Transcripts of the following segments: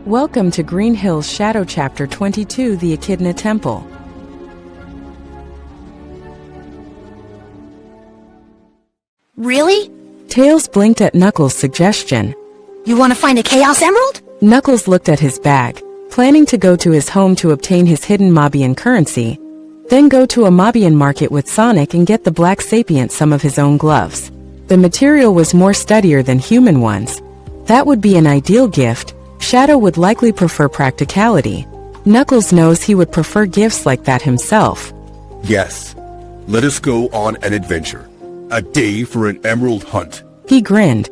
Welcome to Green Hills Shadow Chapter 22, The Echidna Temple. Really? Tails blinked at Knuckles' suggestion. You want to find a Chaos Emerald? Knuckles looked at his bag, planning to go to his home to obtain his hidden Mobian currency, then go to a Mobian market with Sonic and get the Black Sapient some of his own gloves. The material was more sturdier than human ones. That would be an ideal gift. Shadow would likely prefer practicality. Knuckles knows he would prefer gifts like that himself. Yes. Let us go on an adventure. A day for an emerald hunt. He grinned.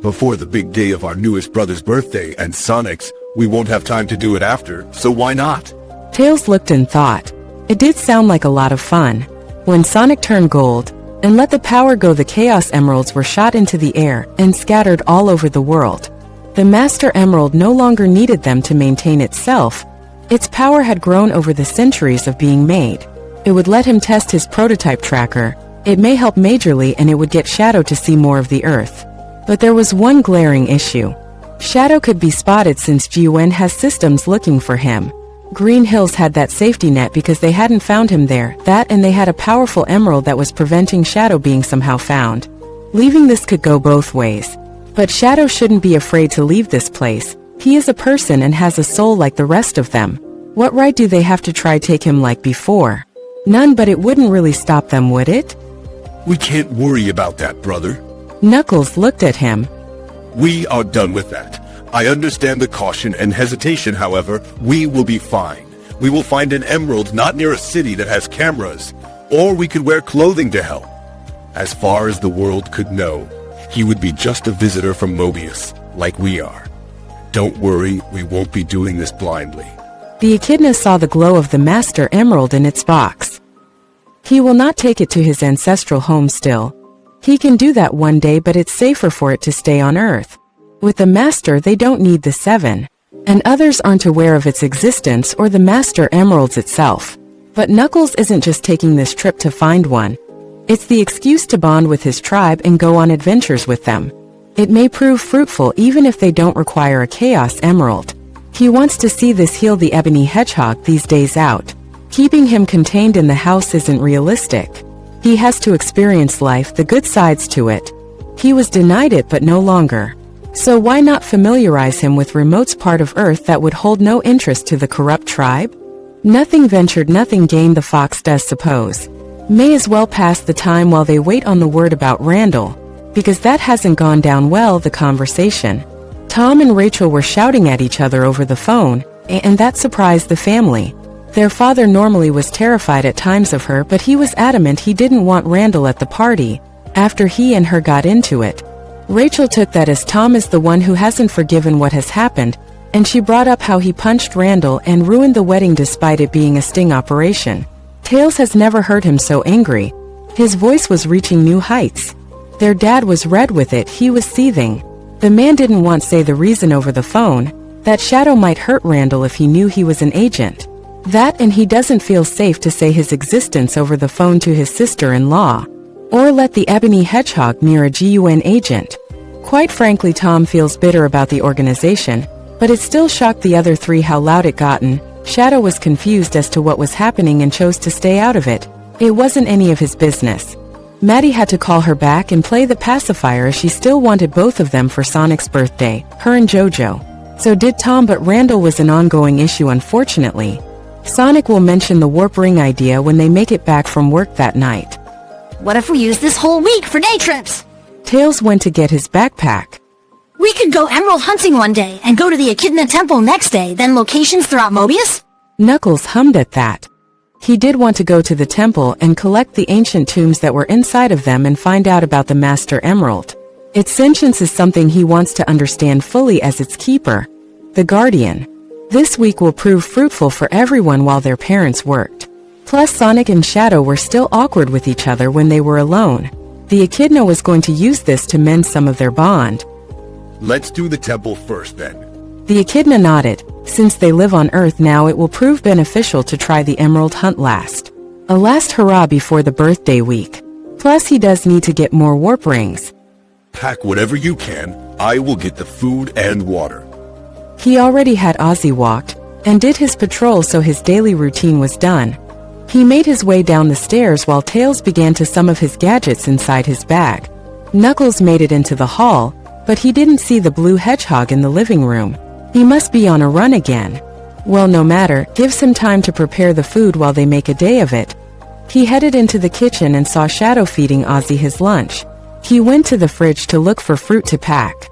Before the big day of our newest brother's birthday and Sonic's, we won't have time to do it after, so why not? Tails looked and thought. It did sound like a lot of fun. When Sonic turned gold and let the power go, the Chaos Emeralds were shot into the air and scattered all over the world. The Master Emerald no longer needed them to maintain itself. Its power had grown over the centuries of being made. It would let him test his prototype tracker. It may help majorly, and it would get Shadow to see more of the Earth. But there was one glaring issue. Shadow could be spotted since GUN has systems looking for him. Green Hills had that safety net because they hadn't found him there, and they had a powerful emerald that was preventing Shadow being somehow found. Leaving this could go both ways. But Shadow shouldn't be afraid to leave this place. He is a person and has a soul like the rest of them. What right do they have to try take him like before? None, but it wouldn't really stop them, would it? We can't worry about that, brother. Knuckles looked at him. We are done with that. I understand the caution and hesitation, however. We will be fine. We will find an emerald not near a city that has cameras, or we could wear clothing to help. As far as the world could know, he would be just a visitor from Mobius, like we are. Don't worry, we won't be doing this blindly. The echidna saw the glow of the Master Emerald in its box. He will not take it to his ancestral home still. He can do that one day, but it's safer for it to stay on Earth. With the Master, they don't need the 7. And others aren't aware of its existence or the Master Emeralds itself. But Knuckles isn't just taking this trip to find one. It's the excuse to bond with his tribe and go on adventures with them. It may prove fruitful even if they don't require a Chaos Emerald. He wants to see this heal the Ebony Hedgehog these days out. Keeping him contained in the house isn't realistic. He has to experience life, the good sides to it. He was denied it, but no longer. So why not familiarize him with remote part of Earth that would hold no interest to the corrupt tribe? Nothing ventured, nothing gained, the fox does suppose. May as well pass the time while they wait on the word about Randall, because that hasn't gone down well, the conversation. Tom and Rachel were shouting at each other over the phone, and that surprised the family. Their father normally was terrified at times of her, but he was adamant he didn't want Randall at the party, after he and her got into it. Rachel took that as Tom is the one who hasn't forgiven what has happened, and she brought up how he punched Randall and ruined the wedding despite it being a sting operation. Tails has never heard him so angry. His voice was reaching new heights. Their dad was red with it, he was seething. The man didn't want to say the reason over the phone, that Shadow might hurt Randall if he knew he was an agent. That, and he doesn't feel safe to say his existence over the phone to his sister-in-law, or let the Ebony Hedgehog near a GUN agent. Quite frankly, Tom feels bitter about the organization, but it still shocked the other three how loud it gotten. Shadow was confused as to what was happening and chose to stay out of it. It wasn't any of his business. Maddie had to call her back and play the pacifier as she still wanted both of them for Sonic's birthday, her and JoJo. So did Tom, but Randall was an ongoing issue, unfortunately. Sonic will mention the warp ring idea when they make it back from work that night. What if we use this whole week for day trips? Tails went to get his backpack. We could go emerald hunting one day and go to the Echidna Temple next day, then locations throughout Mobius? Knuckles hummed at that. He did want to go to the temple and collect the ancient tombs that were inside of them and find out about the Master Emerald. Its sentience is something he wants to understand fully as its keeper, the Guardian. This week will prove fruitful for everyone while their parents worked. Plus, Sonic and Shadow were still awkward with each other when they were alone. The echidna was going to use this to mend some of their bond. Let's do the temple first, then. The echidna nodded. Since they live on Earth now, it will prove beneficial to try the emerald hunt last. A last hurrah before the birthday week. Plus, he does need to get more warp rings. Pack whatever you can. I will get the food and water. He already had Ozzy walked, and did his patrol so his daily routine was done. He made his way down the stairs while Tails began to some of his gadgets inside his bag. Knuckles made it into the hall, but he didn't see the blue hedgehog in the living room. He must be on a run again. Well, no matter, gives him time to prepare the food while they make a day of it. He headed into the kitchen and saw Shadow feeding Ozzy his lunch. He went to the fridge to look for fruit to pack.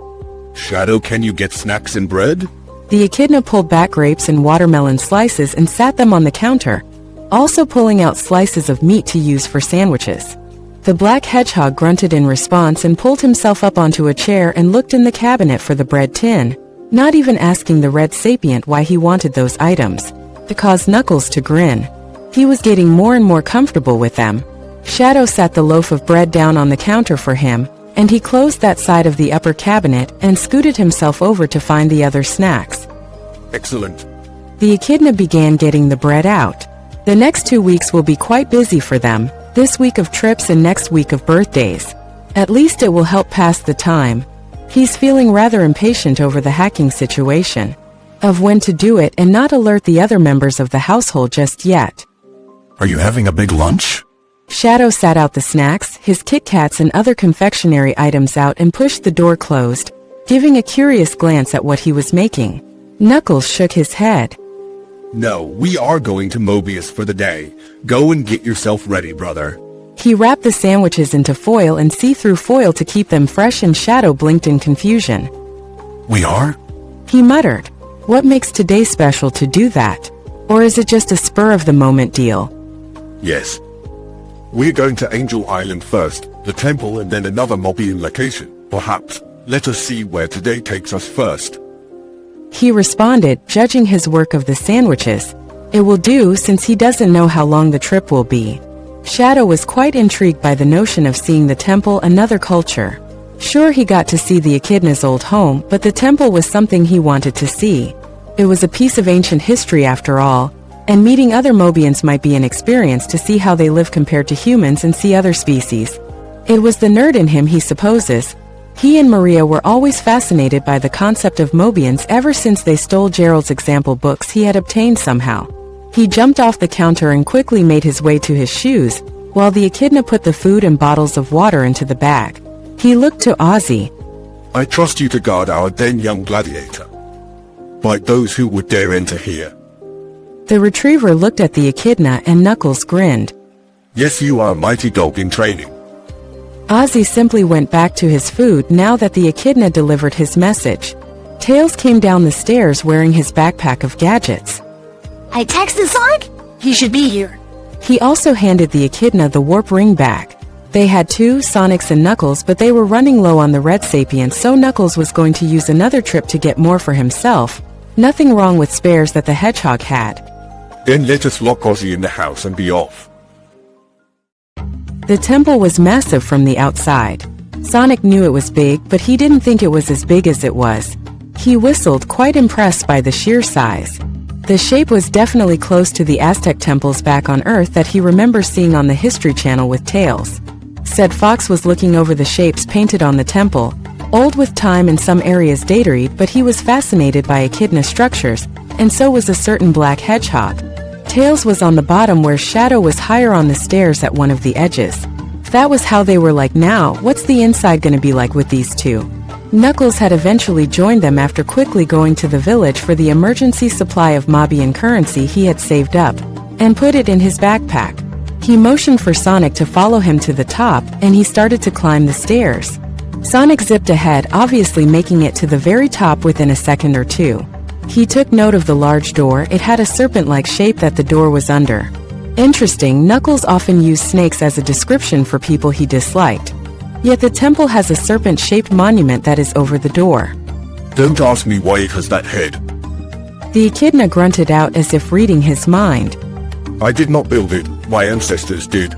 Shadow, can you get snacks and bread? The echidna pulled back grapes and watermelon slices and sat them on the counter, also pulling out slices of meat to use for sandwiches. The black hedgehog grunted in response and pulled himself up onto a chair and looked in the cabinet for the bread tin, not even asking the red sapient why he wanted those items. It caused Knuckles to grin. He was getting more and more comfortable with them. Shadow sat the loaf of bread down on the counter for him, and he closed that side of the upper cabinet and scooted himself over to find the other snacks. Excellent. The echidna began getting the bread out. The next 2 weeks will be quite busy for them, this week of trips and next week of birthdays. At least it will help pass the time. He's feeling rather impatient over the hacking situation, of when to do it and not alert the other members of the household just yet. Are you having a big lunch? Shadow sat out the snacks, his Kit Kats and other confectionery items out and pushed the door closed, giving a curious glance at what he was making. Knuckles shook his head. No, we are going to Mobius for the day. Go and get yourself ready, brother. He wrapped the sandwiches into foil and see-through foil to keep them fresh, and Shadow blinked in confusion. We are? He muttered. What makes today special to do that? Or is it just a spur-of-the-moment deal? Yes. We're going to Angel Island first, the temple, and then another Mobian location. Perhaps. Let us see where today takes us first. He responded, judging his work of the sandwiches. It will do, since he doesn't know how long the trip will be. Shadow was quite intrigued by the notion of seeing the temple, another culture. Sure, he got to see the echidna's old home, but the temple was something he wanted to see. It was a piece of ancient history after all, and meeting other Mobians might be an experience to see how they live compared to humans and see other species. It was the nerd in him, he supposes. He and Maria were always fascinated by the concept of Mobians ever since they stole Gerald's example books he had obtained somehow. He jumped off the counter and quickly made his way to his shoes, while the echidna put the food and bottles of water into the bag. He looked to Ozzy. I trust you to guard our then young gladiator. Fight those who would dare enter here. The retriever looked at the echidna and Knuckles grinned. Yes, you are a mighty dog in training. Ozzy simply went back to his food now that the echidna delivered his message. Tails came down the stairs wearing his backpack of gadgets. I texted Sonic? He should be here. He also handed the echidna the warp ring back. They had two, Sonic's and Knuckles, but they were running low on the red sapient, so Knuckles was going to use another trip to get more for himself. Nothing wrong with spares that the hedgehog had. Then let us lock Ozzy in the house and be off. The temple was massive from the outside. Sonic knew it was big, but he didn't think it was as big as it was. He whistled, quite impressed by the sheer size. The shape was definitely close to the Aztec temples back on Earth that he remembers seeing on the History Channel with Tails. Said Fox was looking over the shapes painted on the temple, old with time and some areas dated, but he was fascinated by echidna structures, and so was a certain black hedgehog. Tails was on the bottom where Shadow was higher on the stairs at one of the edges. If that was how they were like now, what's the inside gonna be like with these two? Knuckles had eventually joined them after quickly going to the village for the emergency supply of Mobian currency he had saved up, and put it in his backpack. He motioned for Sonic to follow him to the top, and he started to climb the stairs. Sonic zipped ahead, obviously making it to the very top within a second or two. He took note of the large door. It had a serpent-like shape that the door was under. Interesting, Knuckles often used snakes as a description for people he disliked. Yet the temple has a serpent-shaped monument that is over the door. Don't ask me why it has that head. The echidna grunted out as if reading his mind. I did not build it, my ancestors did.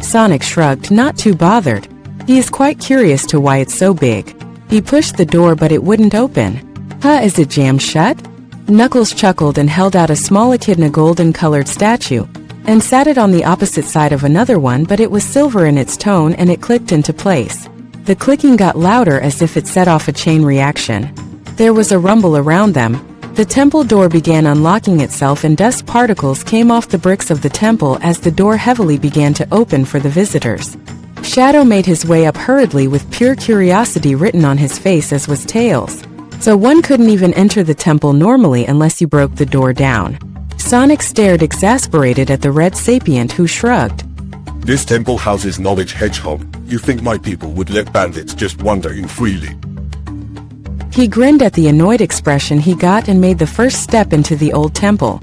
Sonic shrugged, not too bothered. He is quite curious to why it's so big. He pushed the door but it wouldn't open. Is it jammed shut? Knuckles chuckled and held out a small echidna golden-colored statue, and sat it on the opposite side of another one, but it was silver in its tone and it clicked into place. The clicking got louder as if it set off a chain reaction. There was a rumble around them. The temple door began unlocking itself and dust particles came off the bricks of the temple as the door heavily began to open for the visitors. Shadow made his way up hurriedly with pure curiosity written on his face, as was Tails. So one couldn't even enter the temple normally unless you broke the door down. Sonic stared exasperated at the red sapient, who shrugged. This temple houses Knowledge Hedgehog. You think my people would let bandits just wander in freely? He grinned at the annoyed expression he got and made the first step into the old temple.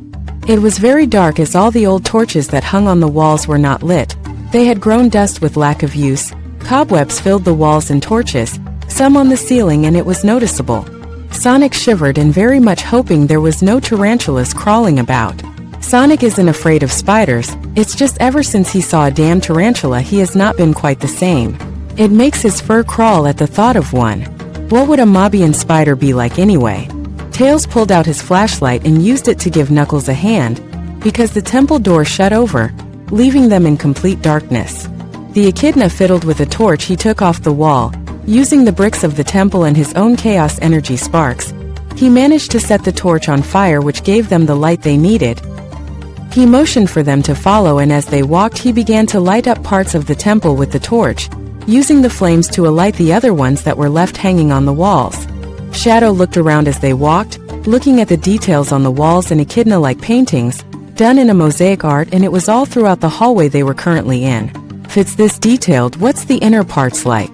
It was very dark as all the old torches that hung on the walls were not lit. They had grown dust with lack of use. Cobwebs filled the walls and torches, some on the ceiling, and it was noticeable. Sonic shivered and very much hoping there was no tarantulas crawling about. Sonic isn't afraid of spiders, it's just ever since he saw a damn tarantula he has not been quite the same. It makes his fur crawl at the thought of one. What would a Mobian spider be like anyway? Tails pulled out his flashlight and used it to give Knuckles a hand, because the temple door shut over, leaving them in complete darkness. The echidna fiddled with a torch he took off the wall. Using the bricks of the temple and his own chaos energy sparks, he managed to set the torch on fire, which gave them the light they needed. He motioned for them to follow, and as they walked he began to light up parts of the temple with the torch, using the flames to alight the other ones that were left hanging on the walls. Shadow looked around as they walked, looking at the details on the walls and echidna-like paintings, done in a mosaic art, and it was all throughout the hallway they were currently in. If it's this detailed, what's the inner parts like?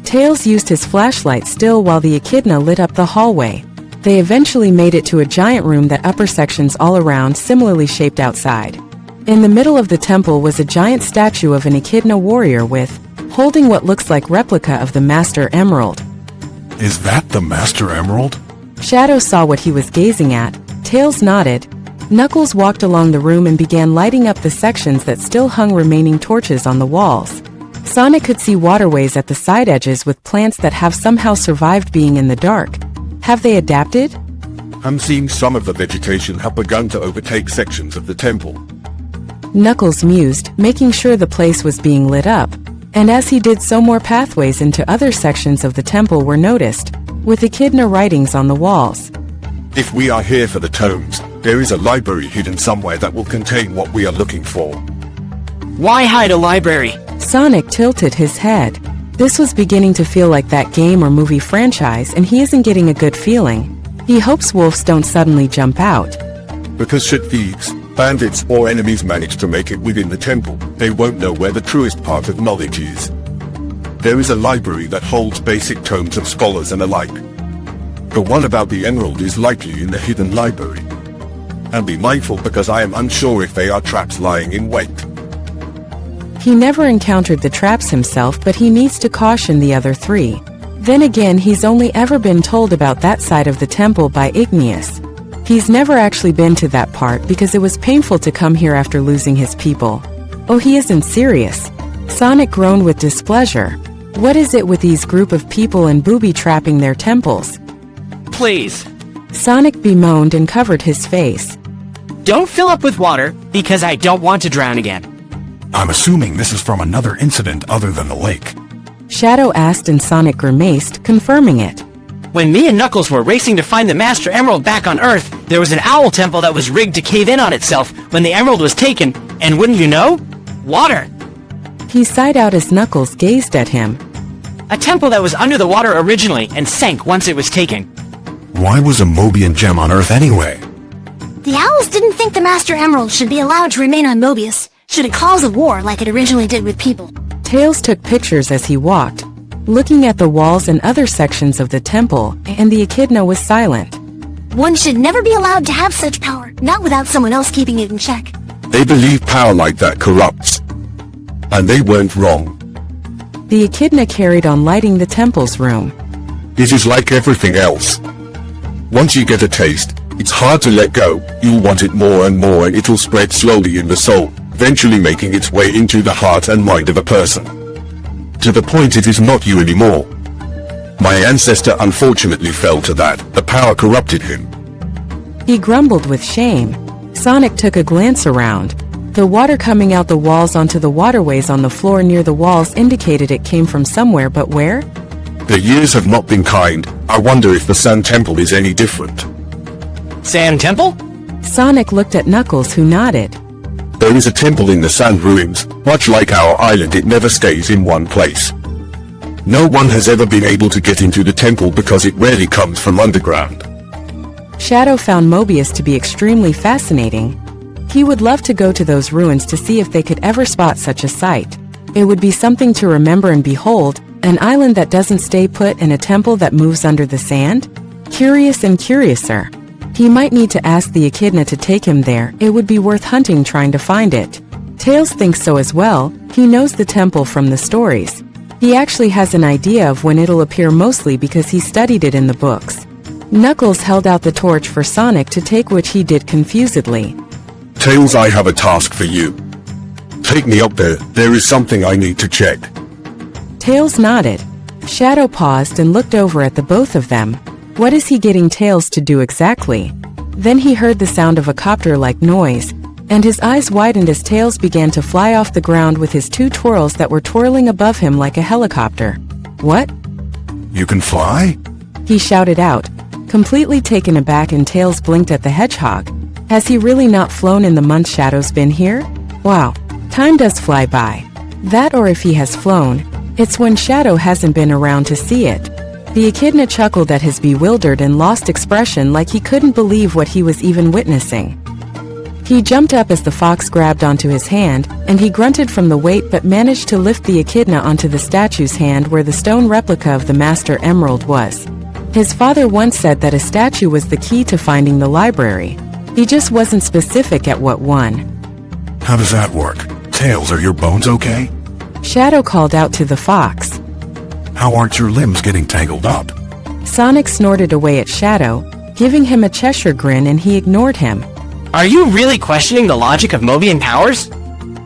Tails used his flashlight still while the echidna lit up the hallway. They eventually made it to a giant room that upper sections all around similarly shaped outside. In the middle of the temple was a giant statue of an echidna warrior holding what looks like replica of the Master Emerald. Is that the Master Emerald? Shadow saw what he was gazing at. Tails nodded. Knuckles walked along the room and began lighting up the sections that still hung remaining torches on the walls. Sonic could see waterways at the side edges with plants that have somehow survived being in the dark. Have they adapted? I'm seeing some of the vegetation have begun to overtake sections of the temple. Knuckles mused, making sure the place was being lit up. And as he did so, more pathways into other sections of the temple were noticed, with echidna writings on the walls. If we are here for the tomes, there is a library hidden somewhere that will contain what we are looking for. Why hide a library? Sonic tilted his head. This was beginning to feel like that game or movie franchise, and he isn't getting a good feeling. He hopes wolves don't suddenly jump out. Because should thieves, bandits, or enemies manage to make it within the temple, they won't know where the truest part of knowledge is. There is a library that holds basic tomes of scholars and alike. The one about the emerald is likely in the hidden library. And be mindful, because I am unsure if they are traps lying in wait. He never encountered the traps himself, but he needs to caution the other three. Then again, he's only ever been told about that side of the temple by Igneous. He's never actually been to that part because it was painful to come here after losing his people. Oh, he isn't serious. Sonic groaned with displeasure. What is it with these group of people and booby-trapping their temples? Please. Sonic bemoaned and covered his face. Don't fill up with water, because I don't want to drown again. I'm assuming this is from another incident other than the lake. Shadow asked, and Sonic grimaced, confirming it. When me and Knuckles were racing to find the Master Emerald back on Earth, there was an owl temple that was rigged to cave in on itself when the emerald was taken, and wouldn't you know? Water! He sighed out as Knuckles gazed at him. A temple that was under the water originally and sank once it was taken. Why was a Mobian gem on Earth anyway? The owls didn't think the Master Emerald should be allowed to remain on Mobius, should it cause a war like it originally did with people. Tails took pictures as he walked, looking at the walls and other sections of the temple, and the echidna was silent. One should never be allowed to have such power, not without someone else keeping it in check. They believe power like that corrupts. And they weren't wrong. The echidna carried on lighting the temple's room. It is like everything else. Once you get a taste, it's hard to let go. You'll want it more and more, and it'll spread slowly in the soul, eventually making its way into the heart and mind of a person. To the point it is not you anymore. My ancestor unfortunately fell to that. The power corrupted him. He grumbled with shame. Sonic took a glance around. The water coming out the walls onto the waterways on the floor near the walls indicated it came from somewhere, but where? The years have not been kind. I wonder if the Sand Temple is any different. Sand Temple? Sonic looked at Knuckles, who nodded. There is a temple in the sand ruins. Much like our island, it never stays in one place. No one has ever been able to get into the temple because it rarely comes from underground. Shadow found Mobius to be extremely fascinating. He would love to go to those ruins to see if they could ever spot such a sight. It would be something to remember and behold, an island that doesn't stay put and a temple that moves under the sand? Curious and curiouser. He might need to ask the echidna to take him there. It would be worth hunting trying to find it. Tails thinks so as well. He knows the temple from the stories. He actually has an idea of when it'll appear, mostly because he studied it in the books. Knuckles held out the torch for Sonic to take, which he did confusedly. Tails, I have a task for you. Take me up there. There is something I need to check. Tails nodded. Shadow paused and looked over at the both of them. What is he getting Tails to do exactly? Then he heard the sound of a copter-like noise, and his eyes widened as Tails began to fly off the ground with his two twirls that were twirling above him like a helicopter. What? You can fly? He shouted out, completely taken aback, and Tails blinked at the hedgehog. Has he really not flown in the month Shadow's been here? Wow, time does fly by. That, or if he has flown, it's when Shadow hasn't been around to see it. The echidna chuckled at his bewildered and lost expression, like he couldn't believe what he was even witnessing. He jumped up as the fox grabbed onto his hand, and he grunted from the weight but managed to lift the echidna onto the statue's hand where the stone replica of the Master Emerald was. His father once said that a statue was the key to finding the library. He just wasn't specific at what one. How does that work? Tails, are your bones okay? Shadow called out to the fox. How aren't your limbs getting tangled up? Sonic snorted away at Shadow, giving him a Cheshire grin, and he ignored him. Are you really questioning the logic of Mobian powers?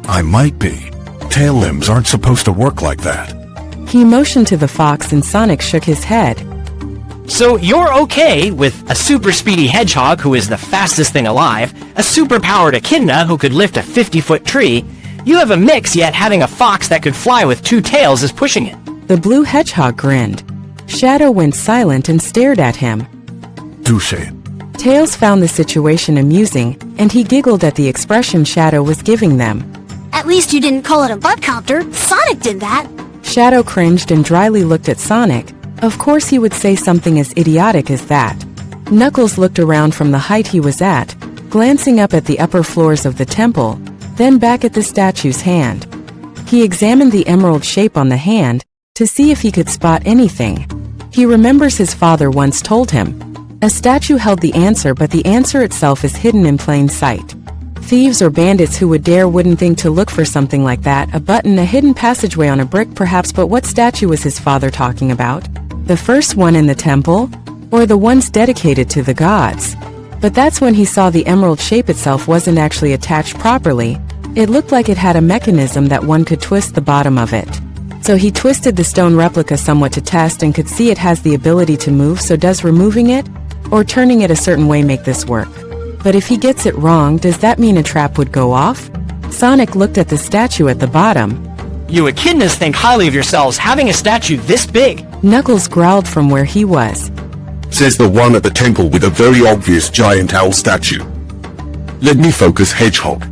I might be. Tail limbs aren't supposed to work like that. He motioned to the fox and Sonic shook his head. So you're okay with a super speedy hedgehog who is the fastest thing alive, a super-powered echidna who could lift a 50-foot tree. You have a mix, yet having a fox that could fly with two tails is pushing it. The blue hedgehog grinned. Shadow went silent and stared at him. Touche. Tails found the situation amusing, and he giggled at the expression Shadow was giving them. At least you didn't call it a buttcopter. Sonic did that. Shadow cringed and dryly looked at Sonic. Of course he would say something as idiotic as that. Knuckles looked around from the height he was at, glancing up at the upper floors of the temple, then back at the statue's hand. He examined the emerald shape on the hand to see if he could spot anything. He remembers his father once told him, a statue held the answer, but the answer itself is hidden in plain sight. Thieves or bandits who would dare wouldn't think to look for something like that, a button, a hidden passageway on a brick perhaps, but what statue was his father talking about? The first one in the temple? Or the ones dedicated to the gods? But that's when he saw the emerald shape itself wasn't actually attached properly. It looked like it had a mechanism that one could twist the bottom of it. So he twisted the stone replica somewhat to test and could see it has the ability to move, so does removing it or turning it a certain way make this work? But if he gets it wrong, does that mean a trap would go off? Sonic looked at the statue at the bottom. You echidnas think highly of yourselves, having a statue this big. Knuckles growled from where he was. Says the one at the temple with a very obvious giant owl statue. Let me focus, hedgehog.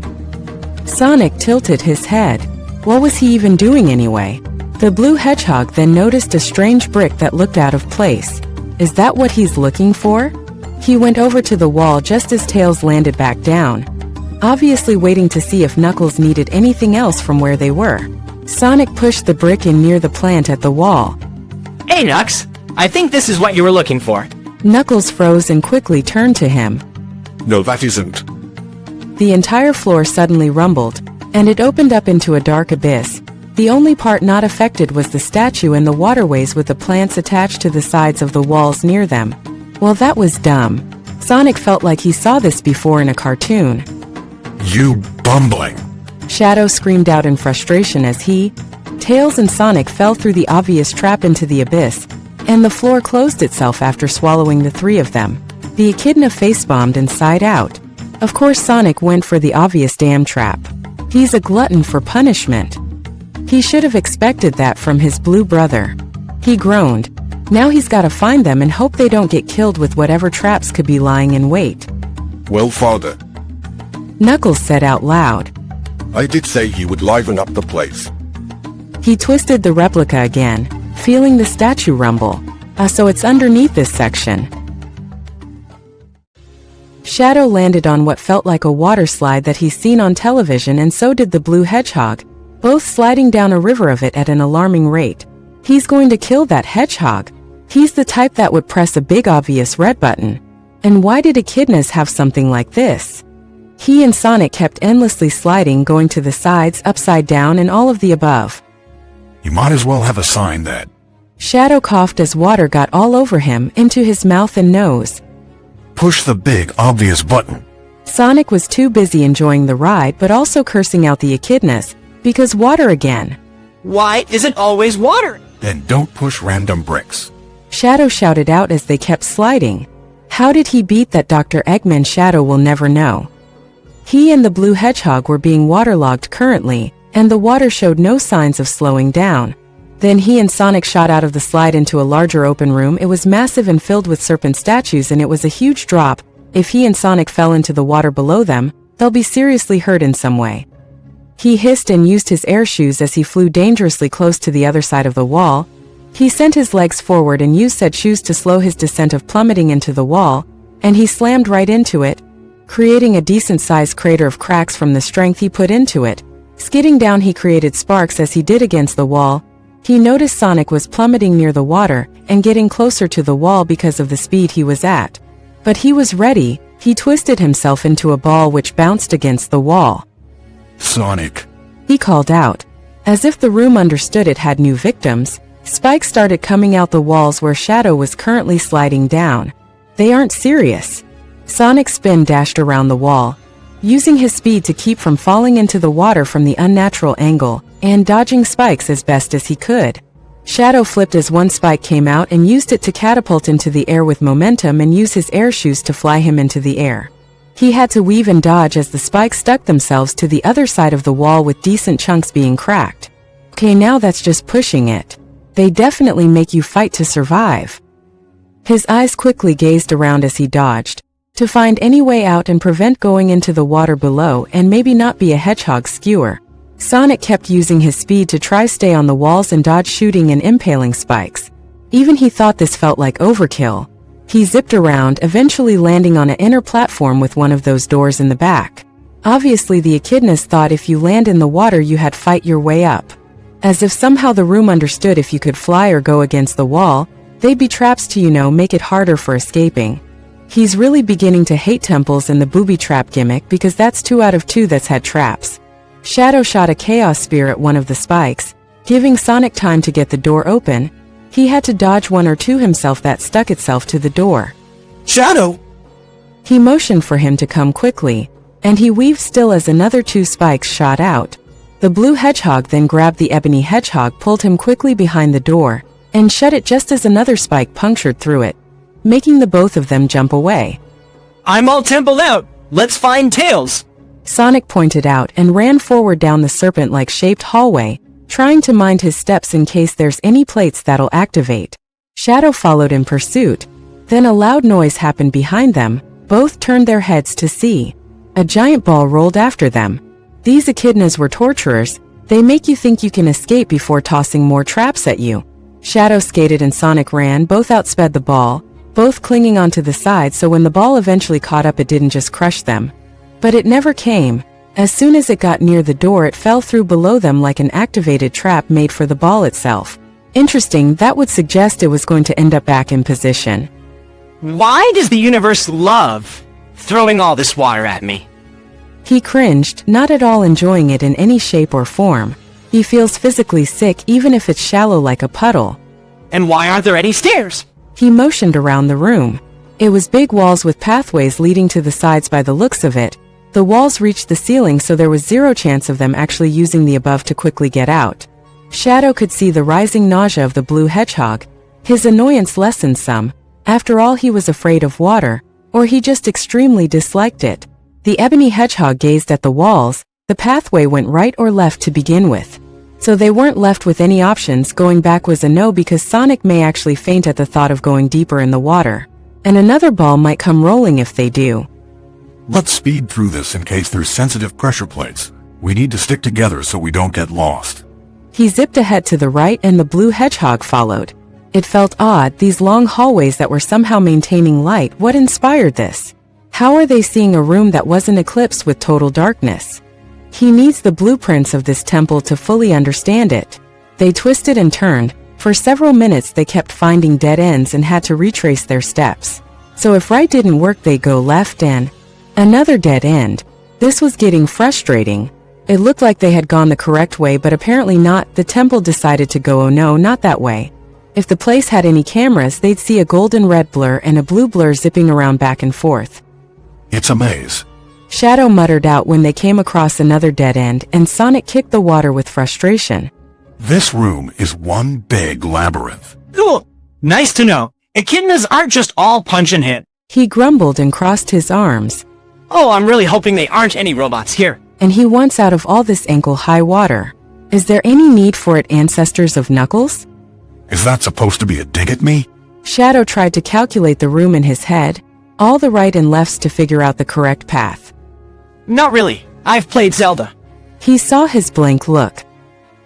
Sonic tilted his head. What was he even doing anyway? The blue hedgehog then noticed a strange brick that looked out of place. Is that what he's looking for? He went over to the wall just as Tails landed back down, obviously waiting to see if Knuckles needed anything else from where they were. Sonic pushed the brick in near the plant at the wall. Hey, Knux, I think this is what you were looking for. Knuckles froze and quickly turned to him. No, that isn't. The entire floor suddenly rumbled, and it opened up into a dark abyss. The only part not affected was the statue and the waterways with the plants attached to the sides of the walls near them. Well, that was dumb. Sonic felt like he saw this before in a cartoon. You bumbling. Shadow screamed out in frustration as he, Tails and Sonic fell through the obvious trap into the abyss, and the floor closed itself after swallowing the three of them. The echidna face-bombed and sighed out. Of course Sonic went for the obvious damn trap. He's a glutton for punishment. He should have expected that from his blue brother. He groaned. Now he's gotta find them and hope they don't get killed with whatever traps could be lying in wait. Well, Father, Knuckles said out loud. I did say he would liven up the place. He twisted the replica again, feeling the statue rumble. So it's underneath this section. Shadow landed on what felt like a water slide that he's seen on television, and so did the blue hedgehog, both sliding down a river of it at an alarming rate. He's going to kill that hedgehog. He's the type that would press a big obvious red button. And why did echidnas have something like this? He and Sonic kept endlessly sliding, going to the sides, upside down, and all of the above. You might as well have a sign that... Shadow coughed as water got all over him, into his mouth and nose. Push the big, obvious button. Sonic was too busy enjoying the ride but also cursing out the echidnas, because water again. Why is it always water? Then don't push random bricks. Shadow shouted out as they kept sliding. How did he beat that Dr. Eggman? Shadow will never know. He and the blue hedgehog were being waterlogged currently, and the water showed no signs of slowing down. Then he and Sonic shot out of the slide into a larger open room. It was massive and filled with serpent statues, and it was a huge drop. If he and Sonic fell into the water below them, they'll be seriously hurt in some way. He hissed and used his air shoes as he flew dangerously close to the other side of the wall. He sent his legs forward and used said shoes to slow his descent of plummeting into the wall, and he slammed right into it, creating a decent-sized crater of cracks from the strength he put into it. Skidding down, he created sparks as he did against the wall. He noticed Sonic was plummeting near the water and getting closer to the wall because of the speed he was at. But he was ready. He twisted himself into a ball which bounced against the wall. Sonic, He called out. As if the room understood it had new victims, spikes started coming out the walls where Shadow was currently sliding down. They aren't serious. Sonic spin dashed around the wall, using his speed to keep from falling into the water from the unnatural angle, and dodging spikes as best as he could. Shadow flipped as one spike came out and used it to catapult into the air with momentum and use his air shoes to fly him into the air. He had to weave and dodge as the spikes stuck themselves to the other side of the wall with decent chunks being cracked. Okay, now that's just pushing it. They definitely make you fight to survive. His eyes quickly gazed around as he dodged, to find any way out and prevent going into the water below and maybe not be a hedgehog skewer. Sonic kept using his speed to try stay on the walls and dodge shooting and impaling spikes. Even he thought this felt like overkill. He zipped around, eventually landing on an inner platform with one of those doors in the back. Obviously the echidnas thought if you land in the water you had fight your way up. As if somehow the room understood if you could fly or go against the wall, they'd be traps to, make it harder for escaping. He's really beginning to hate temples and the booby trap gimmick because that's 2 out of 2 that's had traps. Shadow shot a chaos spear at one of the spikes, giving Sonic time to get the door open. He had to dodge 1 or 2 himself that stuck itself to the door. Shadow! He motioned for him to come quickly, and he weaved still as another 2 spikes shot out. The blue hedgehog then grabbed the ebony hedgehog, pulled him quickly behind the door, and shut it just as another spike punctured through it, making the both of them jump away. I'm all templed out. Let's find Tails. Sonic pointed out and ran forward down the serpent-like shaped hallway, trying to mind his steps in case there's any plates that'll activate. Shadow followed in pursuit. Then a loud noise happened behind them. Both turned their heads to see. A giant ball rolled after them. These echidnas were torturers. They make you think you can escape before tossing more traps at you. Shadow skated and Sonic ran, both outsped the ball, both clinging onto the side so when the ball eventually caught up it didn't just crush them. But it never came. As soon as it got near the door it fell through below them like an activated trap made for the ball itself. Interesting, that would suggest it was going to end up back in position. Why does the universe love throwing all this water at me? He cringed, not at all enjoying it in any shape or form. He feels physically sick even if it's shallow like a puddle. And why aren't there any stairs? He motioned around the room. It was big walls with pathways leading to the sides by the looks of it. The walls reached the ceiling so there was 0 chance of them actually using the above to quickly get out. Shadow could see the rising nausea of the blue hedgehog. His annoyance lessened some. After all, he was afraid of water, or he just extremely disliked it. The ebony hedgehog gazed at the walls. The pathway went right or left to begin with. So they weren't left with any options. Going back was a no because Sonic may actually faint at the thought of going deeper in the water. And another ball might come rolling if they do. Let's speed through this in case there's sensitive pressure plates. We need to stick together so we don't get lost. He zipped ahead to the right and the blue hedgehog followed. It felt odd, these long hallways that were somehow maintaining light. What inspired this? How are they seeing a room that wasn't eclipsed with total darkness? He needs the blueprints of this temple to fully understand it. They twisted and turned. For several minutes they kept finding dead ends and had to retrace their steps. So if right didn't work they go left and another dead end. This was getting frustrating. It looked like they had gone the correct way but apparently not. The temple decided to go, oh no, not that way. If the place had any cameras they'd see a golden red blur and a blue blur zipping around back and forth. It's a maze. Shadow muttered out when they came across another dead end and Sonic kicked the water with frustration. This room is one big labyrinth. Cool. Nice to know. Echidnas aren't just all punch and hit. He grumbled and crossed his arms. Oh, I'm really hoping they aren't any robots here. And he wants out of all this ankle-high water. Is there any need for it, ancestors of Knuckles? Is that supposed to be a dig at me? Shadow tried to calculate the room in his head, all the right and lefts to figure out the correct path. Not really. I've played Zelda. He saw his blank look.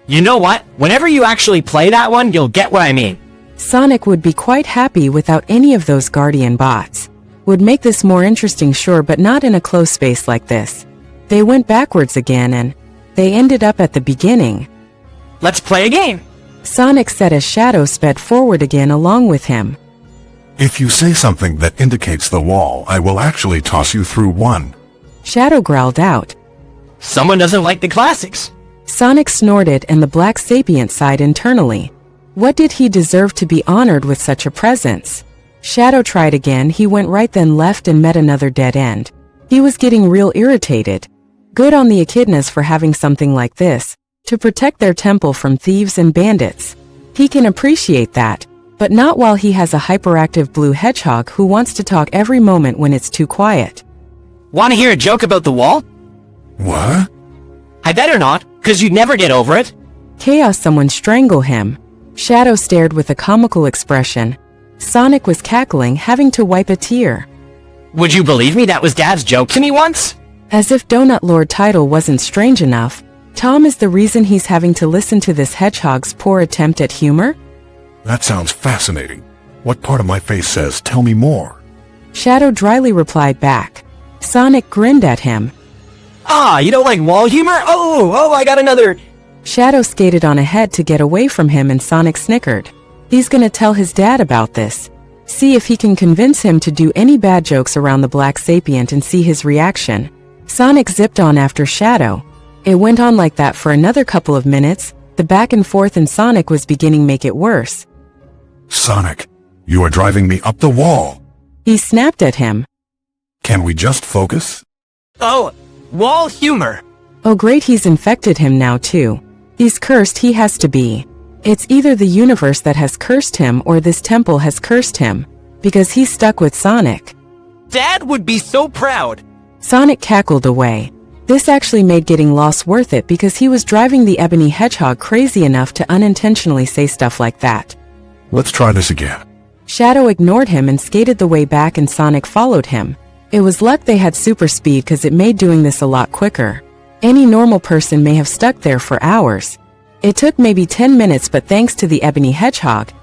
You know what? Whenever you actually play that one, you'll get what I mean. Sonic would be quite happy without any of those guardian bots. Would make this more interesting, sure, but not in a closed space like this. They went backwards again and they ended up at the beginning. Let's play a game. Sonic said as Shadow sped forward again along with him. If you say something that indicates the wall, I will actually toss you through one. Shadow growled out. Someone doesn't like the classics. Sonic snorted and the black sapient sighed internally. What did he deserve to be honored with such a presence? Shadow tried again. He went right then left and met another dead end. He was getting real irritated. Good on the echidnas for having something like this, to protect their temple from thieves and bandits. He can appreciate that, but not while he has a hyperactive blue hedgehog who wants to talk every moment when it's too quiet. Want to hear a joke about the wall? What? I better not, cause you'd never get over it. Chaos, someone strangle him. Shadow stared with a comical expression. Sonic was cackling, having to wipe a tear. Would you believe me that was Dad's joke to me once? As if Donut Lord title wasn't strange enough, Tom is the reason he's having to listen to this hedgehog's poor attempt at humor? That sounds fascinating. What part of my face says, tell me more? Shadow dryly replied back. Sonic grinned at him. Ah, you don't like wall humor? Oh, I got another. Shadow skated on ahead to get away from him and Sonic snickered. He's gonna tell his dad about this. See if he can convince him to do any bad jokes around the black sapient and see his reaction. Sonic zipped on after Shadow. It went on like that for another couple of minutes. The back and forth and Sonic was beginning to make it worse. Sonic, you are driving me up the wall. He snapped at him. Can we just focus? Oh, wall humor. Oh great, he's infected him now too. He's cursed, he has to be. It's either the universe that has cursed him or this temple has cursed him, because he's stuck with Sonic. Dad would be so proud. Sonic cackled away. This actually made getting lost worth it because he was driving the ebony hedgehog crazy enough to unintentionally say stuff like that. Let's try this again. Shadow ignored him and skated the way back and Sonic followed him. It was luck they had super speed because it made doing this a lot quicker. Any normal person may have stuck there for hours. It took maybe 10 minutes, but thanks to the ebony hedgehog,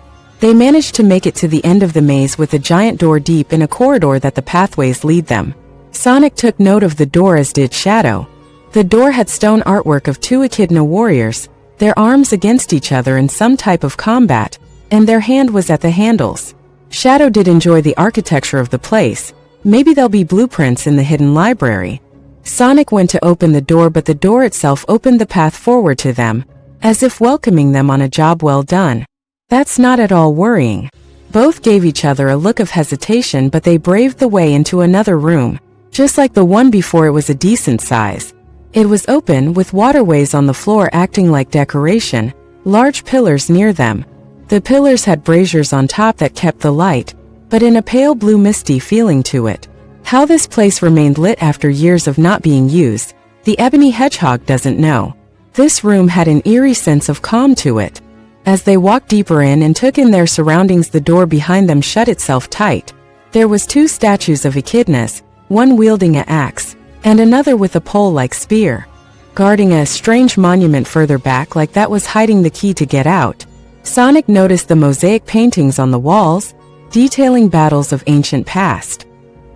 they managed to make it to the end of the maze with a giant door deep in a corridor that the pathways lead them. Sonic took note of the door as did Shadow. The door had stone artwork of two echidna warriors, their arms against each other in some type of combat, and their hand was at the handles. Shadow did enjoy the architecture of the place. Maybe there'll be blueprints in the hidden library. Sonic went to open the door, but the door itself opened the path forward to them, as if welcoming them on a job well done. That's not at all worrying. Both gave each other a look of hesitation, but they braved the way into another room. Just like the one before, it was a decent size. It was open, with waterways on the floor acting like decoration, large pillars near them. The pillars had braziers on top that kept the light, but in a pale blue misty feeling to it. How this place remained lit after years of not being used, the ebony hedgehog doesn't know. This room had an eerie sense of calm to it. As they walked deeper in and took in their surroundings, the door behind them shut itself tight. There was 2 statues of echidnas, one wielding an axe, and another with a pole-like spear, guarding a strange monument further back, like that was hiding the key to get out. Sonic noticed the mosaic paintings on the walls, detailing battles of ancient past.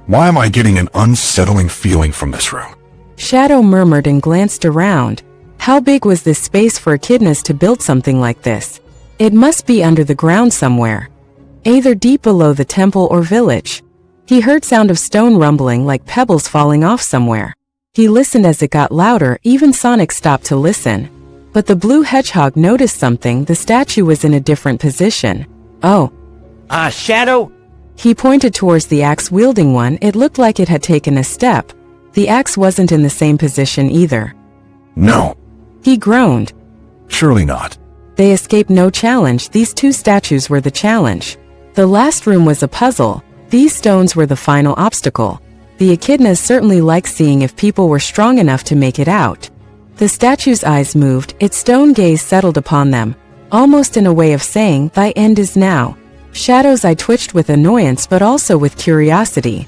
Why am I getting an unsettling feeling from this room? Shadow murmured and glanced around. How big was this space for echidnas to build something like this? It must be under the ground somewhere, either deep below the temple or village. He heard sound of stone rumbling like pebbles falling off somewhere. He listened as it got louder. Even Sonic stopped to listen. But the blue hedgehog noticed something. The statue was in a different position. Oh. Shadow? He pointed towards the axe-wielding one. It looked like it had taken a step. The axe wasn't in the same position either. No. He groaned. Surely not. They escaped no challenge. These 2 statues were the challenge. The last room was a puzzle. These stones were the final obstacle. The echidnas certainly liked seeing if people were strong enough to make it out. The statue's eyes moved. Its stone gaze settled upon them, almost in a way of saying, "Thy end is now." Shadow's eye twitched with annoyance but also with curiosity.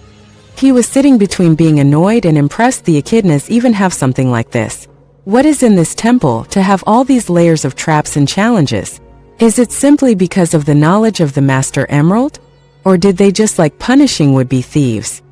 He was sitting between being annoyed and impressed. The echidnas even have something like this. What is in this temple to have all these layers of traps and challenges? Is it simply because of the knowledge of the Master Emerald? Or did they just like punishing would-be thieves?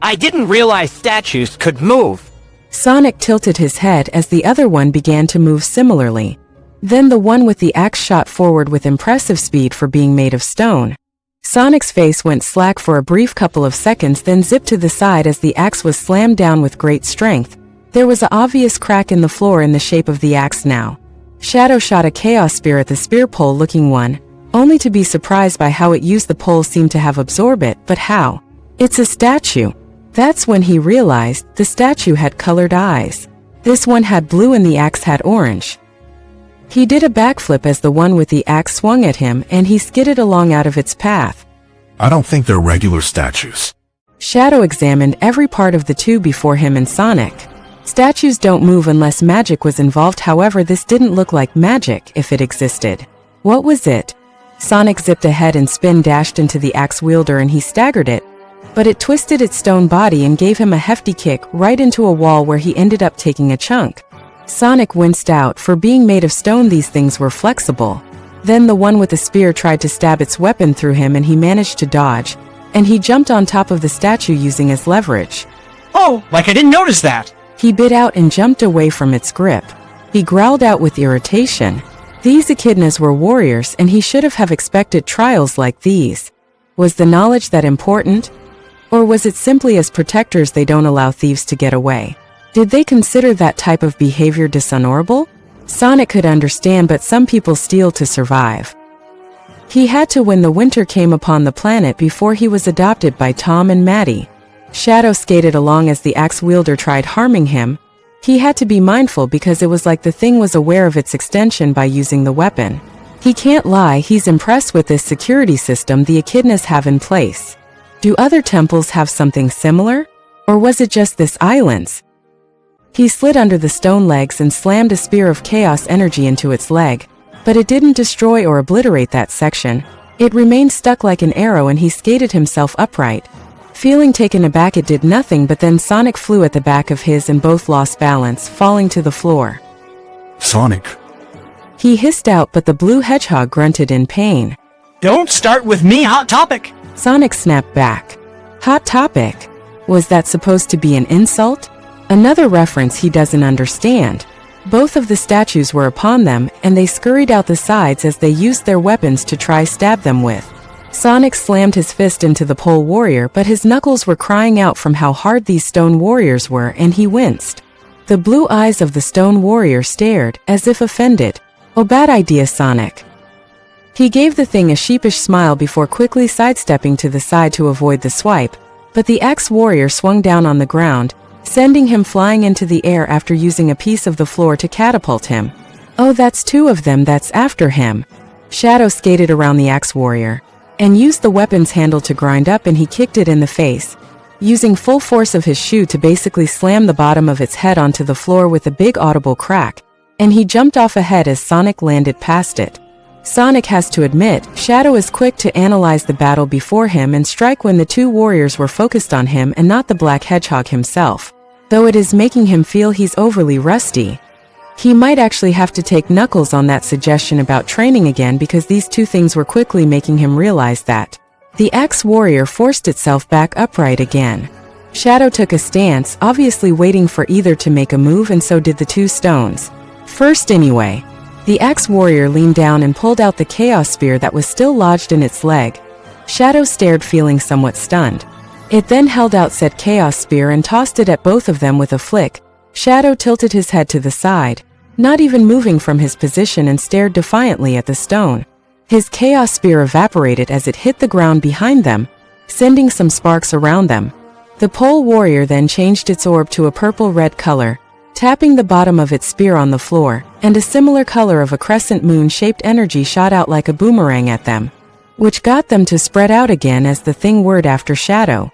I didn't realize statues could move. Sonic tilted his head as the other one began to move similarly. Then the one with the axe shot forward with impressive speed for being made of stone. Sonic's face went slack for a brief couple of seconds, then zipped to the side as the axe was slammed down with great strength. There was an obvious crack in the floor in the shape of the axe now. Shadow shot a chaos spear at the spear pole-looking one, only to be surprised by how it used. The pole seemed to have absorbed it, but how? It's a statue. That's when he realized the statue had colored eyes. This one had blue and the axe had orange. He did a backflip as the one with the axe swung at him, and he skidded along out of its path. I don't think they're regular statues. Shadow examined every part of the 2 before him and Sonic. Statues don't move unless magic was involved. However, this didn't look like magic if it existed. What was it? Sonic zipped ahead and spin dashed into the axe wielder and he staggered it. But it twisted its stone body and gave him a hefty kick right into a wall where he ended up taking a chunk. Sonic winced out. For being made of stone, these things were flexible. Then the one with the spear tried to stab its weapon through him and he managed to dodge. And he jumped on top of the statue using his leverage. Oh, like I didn't notice that. He bit out and jumped away from its grip. He growled out with irritation. These echidnas were warriors and he should have expected trials like these. Was the knowledge that important? Or was it simply as protectors they don't allow thieves to get away? Did they consider that type of behavior dishonorable? Sonic could understand, but some people steal to survive. He had to when the winter came upon the planet before he was adopted by Tom and Maddie. Shadow skated along as the axe wielder tried harming him. He had to be mindful because it was like the thing was aware of its extension by using the weapon. He can't lie, he's impressed with this security system the echidnas have in place. Do other temples have something similar? Or was it just this island's? He slid under the stone legs and slammed a spear of chaos energy into its leg, but it didn't destroy or obliterate that section. It remained stuck like an arrow and he skated himself upright. Feeling taken aback, it did nothing, but then Sonic flew at the back of his and both lost balance, falling to the floor. Sonic. He hissed out, but the blue hedgehog grunted in pain. Don't start with me, Hot Topic. Sonic snapped back. Hot Topic? Was that supposed to be an insult? Another reference he doesn't understand. Both of the statues were upon them, and they scurried out the sides as they used their weapons to try stab them with. Sonic slammed his fist into the pole warrior, but his knuckles were crying out from how hard these stone warriors were, and he winced. The blue eyes of the stone warrior stared, as if offended. Oh, bad idea, Sonic. He gave the thing a sheepish smile before quickly sidestepping to the side to avoid the swipe, but the axe warrior swung down on the ground, sending him flying into the air after using a piece of the floor to catapult him. Oh, that's 2 of them that's after him. Shadow skated around the axe warrior and used the weapon's handle to grind up, and he kicked it in the face, using full force of his shoe to basically slam the bottom of its head onto the floor with a big audible crack. and he jumped off ahead as Sonic landed past it. Sonic has to admit, Shadow is quick to analyze the battle before him and strike when the two warriors were focused on him and not the Black Hedgehog himself, though it is making him feel he's overly rusty. He might actually have to take Knuckles on that suggestion about training again, because these two things were quickly making him realize that. The Axe Warrior forced itself back upright again. Shadow took a stance, obviously waiting for either to make a move, and so did the two stones. First anyway. The Axe Warrior leaned down and pulled out the Chaos Spear that was still lodged in its leg. Shadow stared, feeling somewhat stunned. It then held out said Chaos Spear and tossed it at both of them with a flick. Shadow tilted his head to the side, not even moving from his position, and stared defiantly at the stone. His Chaos Spear evaporated as it hit the ground behind them, sending some sparks around them. The Pole Warrior then changed its orb to a purple-red color, tapping the bottom of its spear on the floor, and a similar color of a crescent moon-shaped energy shot out like a boomerang at them, which got them to spread out again as the thing whirred after Shadow.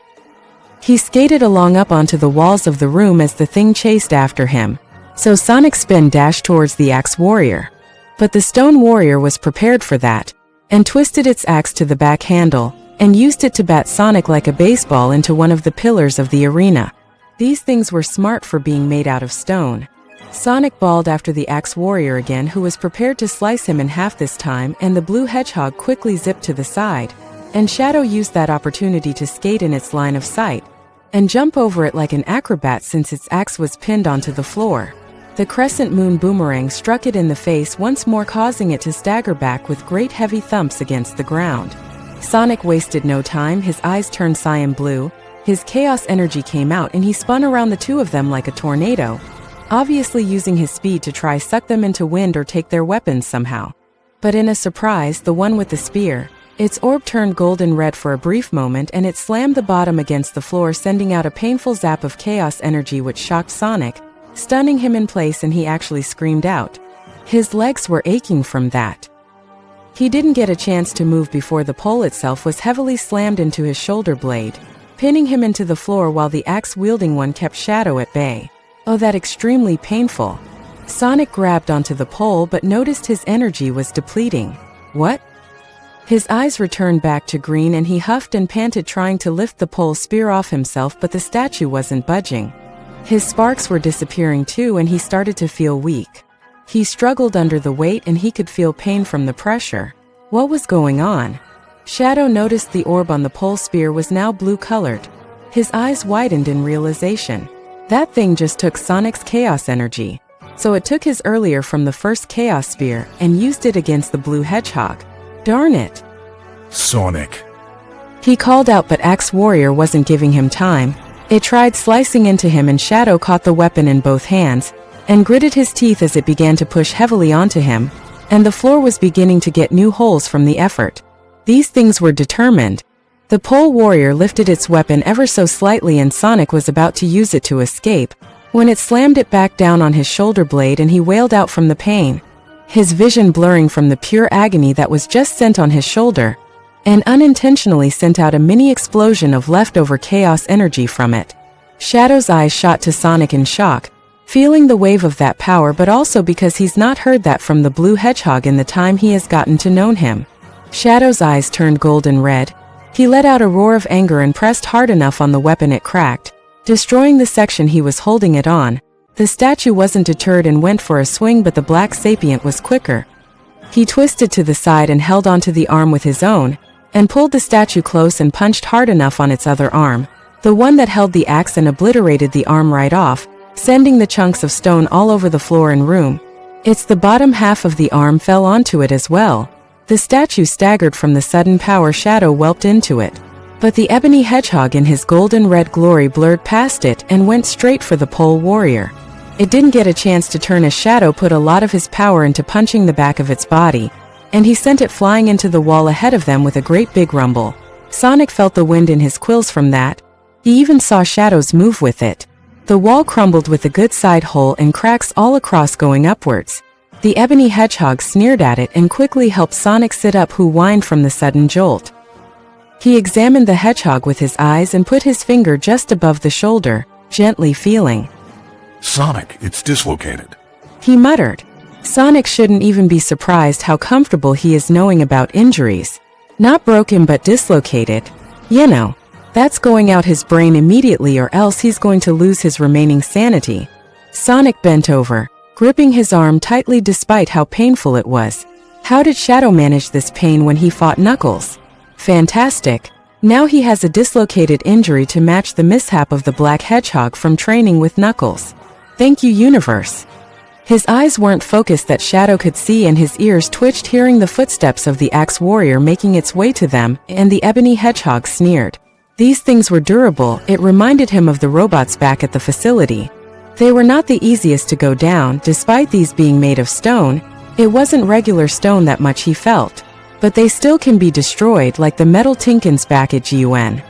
He skated along up onto the walls of the room as the thing chased after him, so Sonic spin dashed towards the Axe Warrior. But the Stone Warrior was prepared for that, and twisted its axe to the back handle, and used it to bat Sonic like a baseball into one of the pillars of the arena. These things were smart for being made out of stone. Sonic bawled after the Axe Warrior again, who was prepared to slice him in half this time, and the Blue Hedgehog quickly zipped to the side, and Shadow used that opportunity to skate in its line of sight, and jump over it like an acrobat since its axe was pinned onto the floor. The Crescent Moon boomerang struck it in the face once more, causing it to stagger back with great heavy thumps against the ground. Sonic wasted no time. His eyes turned cyan blue, his chaos energy came out, and he spun around the two of them like a tornado, obviously using his speed to try suck them into wind or take their weapons somehow. But in a surprise, the one with the spear, its orb turned golden red for a brief moment, and it slammed the bottom against the floor, sending out a painful zap of chaos energy which shocked Sonic, stunning him in place, and he actually screamed out. His legs were aching from that. He didn't get a chance to move before the pole itself was heavily slammed into his shoulder blade, pinning him into the floor while the axe-wielding one kept Shadow at bay. Oh, that extremely painful. Sonic grabbed onto the pole but noticed his energy was depleting. What? His eyes returned back to green, and he huffed and panted, trying to lift the pole spear off himself, but the statue wasn't budging. His sparks were disappearing too, and he started to feel weak. He struggled under the weight, and he could feel pain from the pressure. What was going on? Shadow noticed the orb on the pole spear was now blue-colored. His eyes widened in realization. That thing just took Sonic's chaos energy. So it took his earlier from the first Chaos Spear and used it against the Blue Hedgehog. Darn it. Sonic. He called out, but Axe Warrior wasn't giving him time. It tried slicing into him, and Shadow caught the weapon in both hands and gritted his teeth as it began to push heavily onto him, and the floor was beginning to get new holes from the effort. These things were determined. The Pole Warrior lifted its weapon ever so slightly, and Sonic was about to use it to escape, when it slammed it back down on his shoulder blade, and he wailed out from the pain, his vision blurring from the pure agony that was just sent on his shoulder, and unintentionally sent out a mini explosion of leftover chaos energy from it. Shadow's eyes shot to Sonic in shock, feeling the wave of that power, but also because he's not heard that from the Blue Hedgehog in the time he has gotten to know him. Shadow's eyes turned golden red. He let out a roar of anger and pressed hard enough on the weapon it cracked, destroying the section he was holding it on. The statue wasn't deterred and went for a swing, but the Black Sapient was quicker. He twisted to the side and held onto the arm with his own, and pulled the statue close and punched hard enough on its other arm, the one that held the axe, and obliterated the arm right off, sending the chunks of stone all over the floor and room. It's the bottom half of the arm fell onto it as well. The statue staggered from the sudden power Shadow whelped into it. But the Ebony Hedgehog in his golden red glory blurred past it and went straight for the Pole Warrior. It didn't get a chance to turn as Shadow put a lot of his power into punching the back of its body, and he sent it flying into the wall ahead of them with a great big rumble. Sonic felt the wind in his quills from that. He even saw Shadow's move with it. The wall crumbled with a good side hole and cracks all across going upwards. The Ebony Hedgehog sneered at it and quickly helped Sonic sit up, who whined from the sudden jolt. He examined the hedgehog with his eyes and put his finger just above the shoulder, gently feeling. Sonic, it's dislocated. He muttered. Sonic shouldn't even be surprised how comfortable he is knowing about injuries. Not broken but dislocated. You know, that's going out his brain immediately or else he's going to lose his remaining sanity. Sonic bent over, gripping his arm tightly despite how painful it was. How did Shadow manage this pain when he fought Knuckles? Fantastic. Now he has a dislocated injury to match the mishap of the Black Hedgehog from training with Knuckles. Thank you, universe. His eyes weren't focused that Shadow could see and his ears twitched hearing the footsteps of the Axe Warrior making its way to them, and the Ebony Hedgehog sneered. These things were durable, it reminded him of the robots back at the facility. They were not the easiest to go down, despite these being made of stone. It wasn't regular stone that much he felt. But they still can be destroyed like the metal Tinkins back at GUN.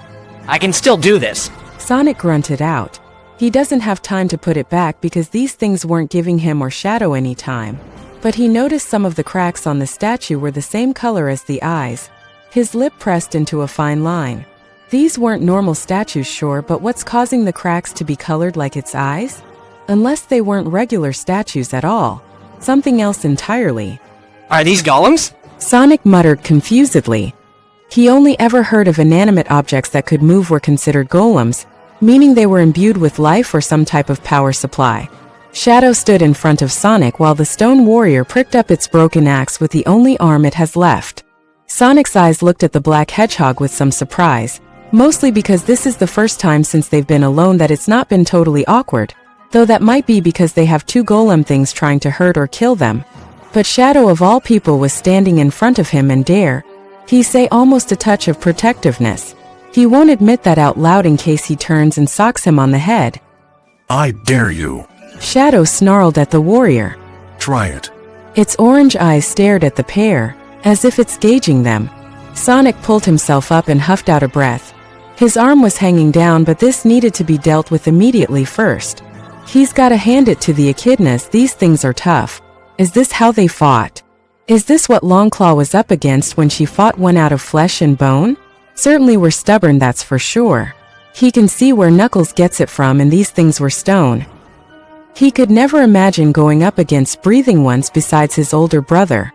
I can still do this. Sonic grunted out. He doesn't have time to put it back because these things weren't giving him or Shadow any time. But he noticed some of the cracks on the statue were the same color as the eyes. His lip pressed into a fine line. These weren't normal statues, sure, but what's causing the cracks to be colored like its eyes? Unless they weren't regular statues at all. Something else entirely. Are these golems? Sonic muttered confusedly. He only ever heard of inanimate objects that could move were considered golems, meaning they were imbued with life or some type of power supply. Shadow stood in front of Sonic while the stone warrior pricked up its broken axe with the only arm it has left. Sonic's eyes looked at the Black Hedgehog with some surprise, mostly because this is the first time since they've been alone that it's not been totally awkward, though that might be because they have two golem things trying to hurt or kill them. But Shadow of all people was standing in front of him and he say almost a touch of protectiveness. He won't admit that out loud in case he turns and socks him on the head. I dare you. Shadow snarled at the warrior. Try it. Its orange eyes stared at the pair, as if it's gauging them. Sonic pulled himself up and huffed out a breath. His arm was hanging down, but this needed to be dealt with immediately first. He's gotta hand it to the echidnas, these things are tough. Is this how they fought? Is this what Longclaw was up against when she fought one out of flesh and bone? Certainly were stubborn, that's for sure. He can see where Knuckles gets it from, and these things were stone. He could never imagine going up against breathing ones besides his older brother.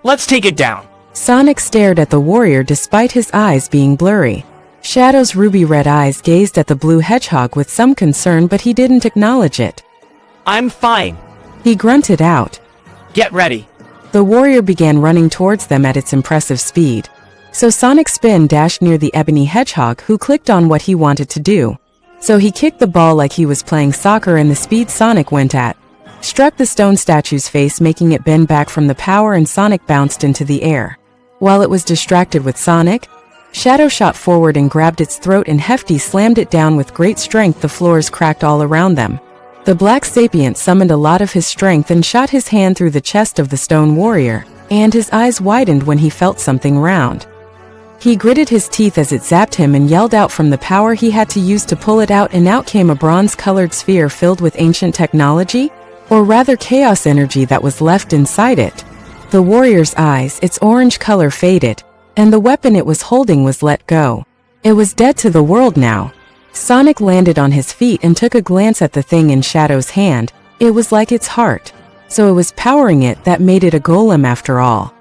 Let's take it down. Sonic stared at the warrior despite his eyes being blurry. Shadow's ruby-red eyes gazed at the blue hedgehog with some concern, but he didn't acknowledge it. I'm fine. He grunted out. Get ready. The warrior began running towards them at its impressive speed. So Sonic spin dashed near the ebony hedgehog, who clicked on what he wanted to do. So he kicked the ball like he was playing soccer, and the speed Sonic went at struck the stone statue's face, making it bend back from the power, and Sonic bounced into the air. While it was distracted with Sonic, Shadow shot forward and grabbed its throat, and Hefty slammed it down with great strength. The floors cracked all around them. The Black Sapient summoned a lot of his strength and shot his hand through the chest of the stone warrior, and his eyes widened when he felt something round. He gritted his teeth as it zapped him and yelled out from the power he had to use to pull it out, and out came a bronze-colored sphere filled with ancient technology, or rather chaos energy that was left inside it. The warrior's eyes, its orange color faded, and the weapon it was holding was let go. It was dead to the world now. Sonic landed on his feet and took a glance at the thing in Shadow's hand. It was like its heart. So it was powering it that made it a golem after all.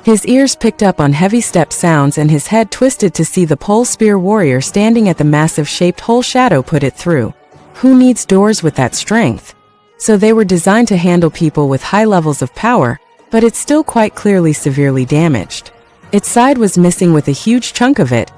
His ears picked up on heavy step sounds, and his head twisted to see the pole spear warrior standing at the massive shaped hole Shadow put it through. Who needs doors with that strength? So they were designed to handle people with high levels of power, but it's still quite clearly severely damaged. Its side was missing with a huge chunk of it,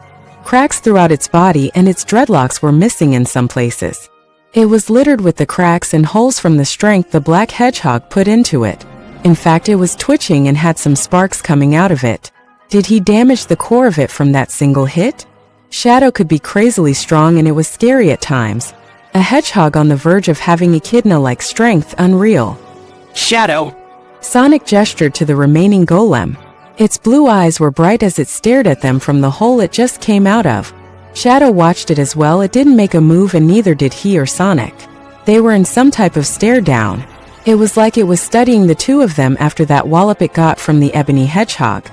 cracks throughout its body, and its dreadlocks were missing in some places. It was littered with the cracks and holes from the strength the Black Hedgehog put into it. In fact, it was twitching and had some sparks coming out of it. Did he damage the core of it from that single hit? Shadow could be crazily strong, and it was scary at times. A hedgehog on the verge of having echidna-like strength, unreal. Shadow! Sonic gestured to the remaining golem. Its blue eyes were bright as it stared at them from the hole it just came out of. Shadow watched it as well. It didn't make a move, and neither did he or Sonic. They were in some type of stare down. It was like it was studying the two of them after that wallop it got from the ebony hedgehog.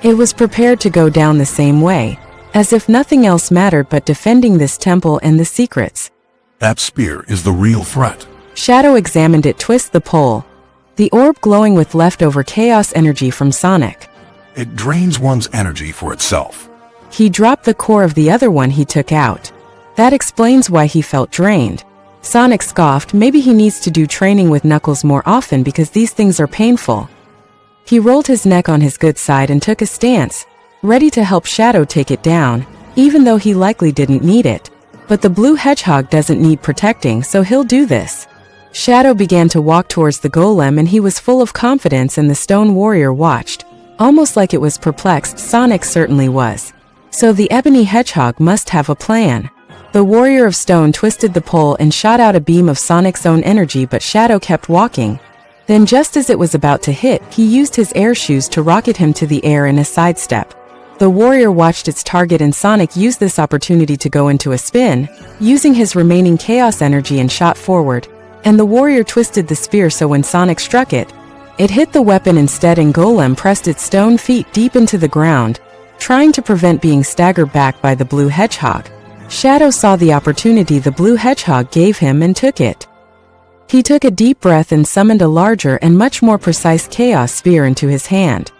It was prepared to go down the same way, as if nothing else mattered but defending this temple and the secrets. That spear is the real threat. Shadow examined it twist the pole. the orb glowing with leftover chaos energy from Sonic. It drains one's energy for itself. He dropped the core of the other one he took out. That explains why he felt drained. Sonic scoffed, maybe he needs to do training with Knuckles more often because these things are painful. He rolled his neck on his good side and took a stance, ready to help Shadow take it down, even though he likely didn't need it. But the blue hedgehog doesn't need protecting, so he'll do this. Shadow began to walk towards the golem and he was full of confidence, and the stone warrior watched, almost like it was perplexed. Sonic certainly was. So the ebony hedgehog must have a plan. The warrior of stone twisted the pole and shot out a beam of Sonic's own energy, but Shadow kept walking. Then just as it was about to hit, he used his air shoes to rocket him to the air in a sidestep. The warrior watched its target and Sonic used this opportunity to go into a spin, using his remaining chaos energy, and shot forward. And the warrior twisted the spear so when Sonic struck it, it hit the weapon instead, and Golem pressed its stone feet deep into the ground, trying to prevent being staggered back by the blue hedgehog. Shadow saw the opportunity the blue hedgehog gave him and took it. He took a deep breath and summoned a larger and much more precise chaos spear into his hand.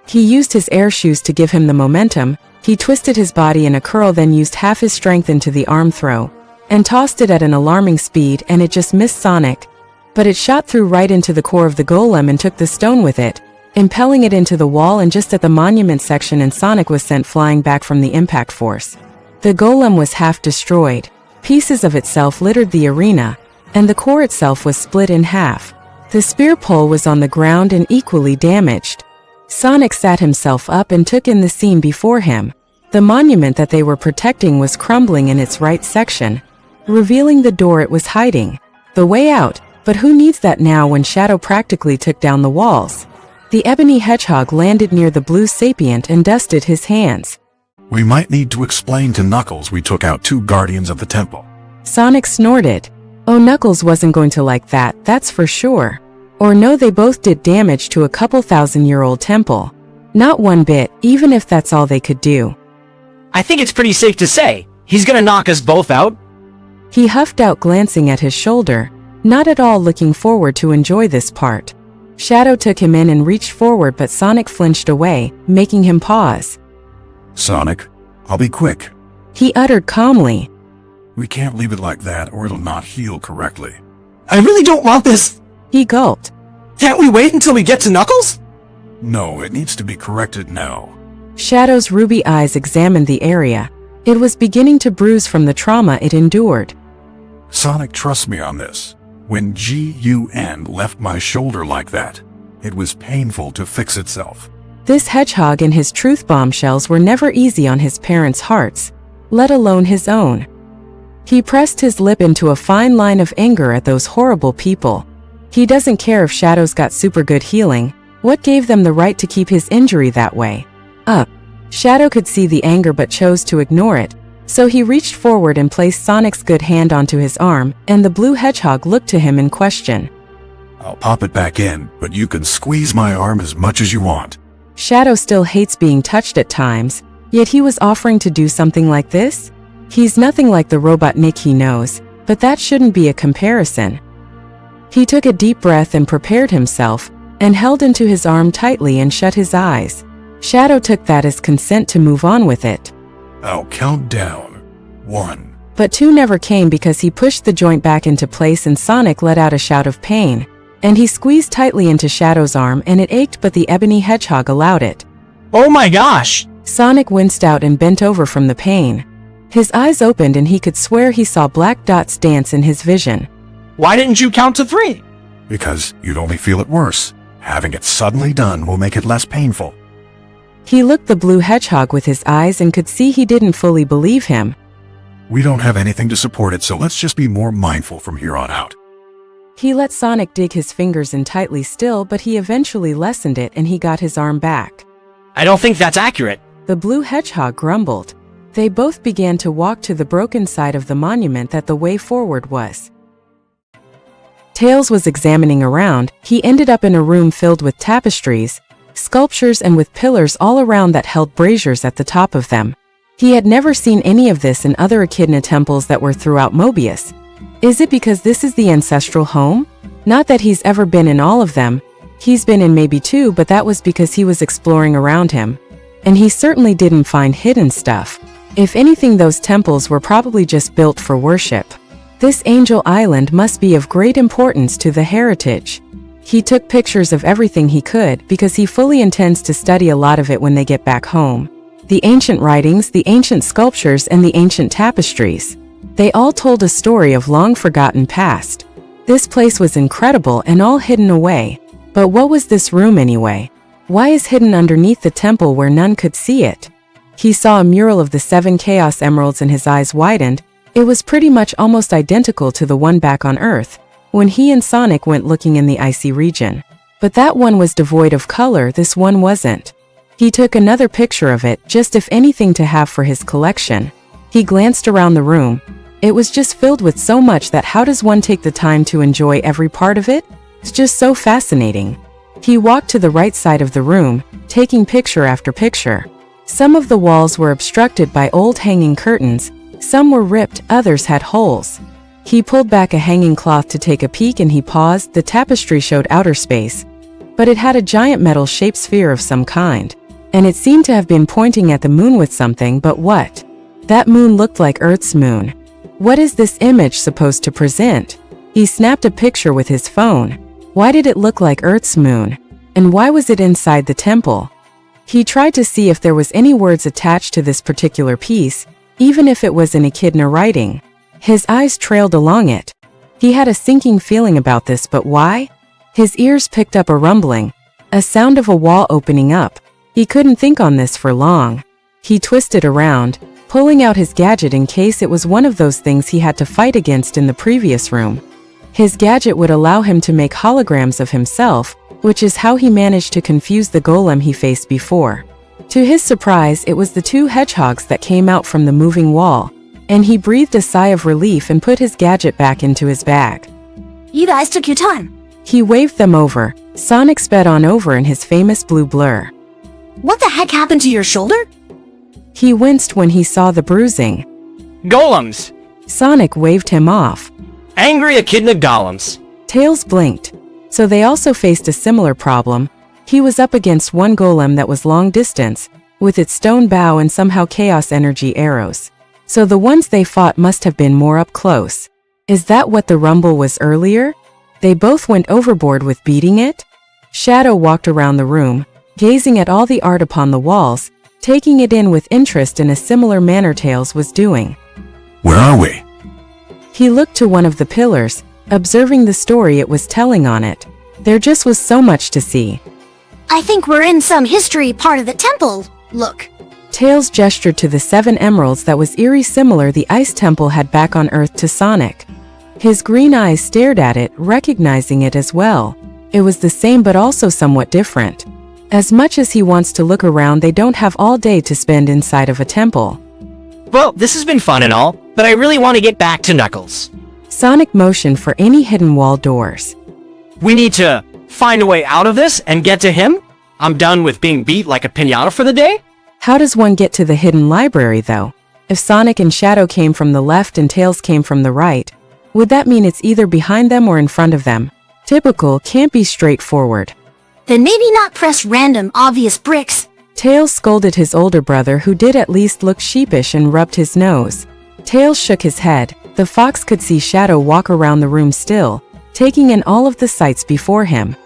He used his air shoes to give him the momentum. He twisted his body in a curl, then used half his strength into the arm throw, and tossed it at an alarming speed, and it just missed Sonic. But it shot through right into the core of the golem and took the stone with it, impelling it into the wall and just at the monument section, and Sonic was sent flying back from the impact force. The golem was half destroyed. Pieces of itself littered the arena, and the core itself was split in half. The spear pole was on the ground and equally damaged. Sonic sat himself up and took in the scene before him. The monument that they were protecting was crumbling in its right section, revealing the door it was hiding. The way out, but who needs that now when Shadow practically took down the walls? The ebony hedgehog landed near the blue sapient and dusted his hands. We might need to explain to Knuckles we took out 2 guardians of the temple. Sonic snorted. Oh, Knuckles wasn't going to like that, that's for sure. Or no, they both did damage to a couple thousand-year-old temple. Not one bit, even if that's all they could do. I think it's pretty safe to say, he's gonna knock us both out. He huffed out, glancing at his shoulder, not at all looking forward to enjoy this part. Shadow took him in and reached forward, but Sonic flinched away, making him pause. Sonic, I'll be quick. He uttered calmly. We can't leave it like that or it'll not heal correctly. I really don't want this. He gulped. Can't we wait until we get to Knuckles? No, it needs to be corrected now. Shadow's ruby eyes examined the area. It was beginning to bruise from the trauma it endured. Sonic, trust me on this. When Gun left my shoulder like that, it was painful to fix itself. This hedgehog and his truth bombshells were never easy on his parents' hearts, let alone his own. He pressed his lip into a fine line of anger at those horrible people. He doesn't care if Shadow's got super good healing. What gave them the right to keep his injury that way? Up. Shadow could see the anger but chose to ignore it, so he reached forward and placed Sonic's good hand onto his arm, and the blue hedgehog looked to him in question. I'll pop it back in, but you can squeeze my arm as much as you want. Shadow still hates being touched at times, yet he was offering to do something like this? He's nothing like the Robotnik he knows, but that shouldn't be a comparison. He took a deep breath and prepared himself, and held into his arm tightly and shut his eyes. Shadow took that as consent to move on with it. I'll count down. 1. But 2 never came because he pushed the joint back into place and Sonic let out a shout of pain. And he squeezed tightly into Shadow's arm and it ached, but the ebony hedgehog allowed it. Oh my gosh! Sonic winced out and bent over from the pain. His eyes opened and he could swear he saw black dots dance in his vision. Why didn't you count to 3? Because you'd only feel it worse. Having it suddenly done will make it less painful. He looked the blue hedgehog with his eyes and could see he didn't fully believe him. We don't have anything to support it, so let's just be more mindful from here on out. He let Sonic dig his fingers in tightly still, but he eventually lessened it and he got his arm back. I don't think that's accurate. The blue hedgehog grumbled. They both began to walk to the broken side of the monument that the way forward was. Tails was examining around. He ended up in a room filled with tapestries, sculptures, and with pillars all around that held braziers at the top of them. He had never seen any of this in other echidna temples that were throughout Mobius. Is it because this is the ancestral home? Not that he's ever been in all of them. He's been in maybe 2, but that was because he was exploring around him. And he certainly didn't find hidden stuff. If anything, those temples were probably just built for worship. This Angel Island must be of great importance to the heritage. He took pictures of everything he could because he fully intends to study a lot of it when they get back home. The ancient writings, the ancient sculptures, and the ancient tapestries. They all told a story of long-forgotten past. This place was incredible and all hidden away. But what was this room anyway? Why is hidden underneath the temple where none could see it? He saw a mural of the 7 Chaos Emeralds and his eyes widened. It was pretty much almost identical to the one back on Earth, when he and Sonic went looking in the icy region. But that one was devoid of color, this one wasn't. He took another picture of it, just if anything to have for his collection. He glanced around the room. It was just filled with so much that how does one take the time to enjoy every part of it? It's just so fascinating. He walked to the right side of the room, taking picture after picture. Some of the walls were obstructed by old hanging curtains, some were ripped, others had holes. He pulled back a hanging cloth to take a peek and he paused. The tapestry showed outer space, but it had a giant metal-shaped sphere of some kind. And it seemed to have been pointing at the moon with something, but what? That moon looked like Earth's moon. What is this image supposed to present? He snapped a picture with his phone. Why did it look like Earth's moon? And why was it inside the temple? He tried to see if there was any words attached to this particular piece, even if it was in echidna writing. His eyes trailed along it. He had a sinking feeling about this, but why? His ears picked up a rumbling, a sound of a wall opening up. He couldn't think on this for long. He twisted around, pulling out his gadget in case it was one of those things he had to fight against in the previous room. His gadget would allow him to make holograms of himself, which is how he managed to confuse the golem he faced before. To his surprise, it was the 2 hedgehogs that came out from the moving wall, and he breathed a sigh of relief and put his gadget back into his bag. You guys took your time. He waved them over. Sonic sped on over in his famous blue blur. What the heck happened to your shoulder? He winced when he saw the bruising. Golems! Sonic waved him off. Angry echidna golems. Tails blinked. So they also faced a similar problem. He was up against one golem that was long distance, with its stone bow and somehow chaos energy arrows. So the ones they fought must have been more up close. Is that what the rumble was earlier? They both went overboard with beating it? Shadow walked around the room, gazing at all the art upon the walls, taking it in with interest in a similar manner Tails was doing. Where are we? He looked to one of the pillars, observing the story it was telling on it. There just was so much to see. I think we're in some history part of the temple. Look. Tails gestured to the 7 emeralds that was eerie similar the ice temple had back on Earth to Sonic. His green eyes stared at it, recognizing it as well. It was the same but also somewhat different. As much as he wants to look around, they don't have all day to spend inside of a temple. Well, this has been fun and all, but I really want to get back to Knuckles. Sonic motioned for any hidden wall doors. We need to find a way out of this and get to him? I'm done with being beat like a piñata for the day? How does one get to the hidden library, though? If Sonic and Shadow came from the left and Tails came from the right, would that mean it's either behind them or in front of them? Typical can't be straightforward. Then maybe not press random obvious bricks. Tails scolded his older brother, who did at least look sheepish, and rubbed his nose. Tails shook his head. The fox could see Shadow walk around the room still, taking in all of the sights before him.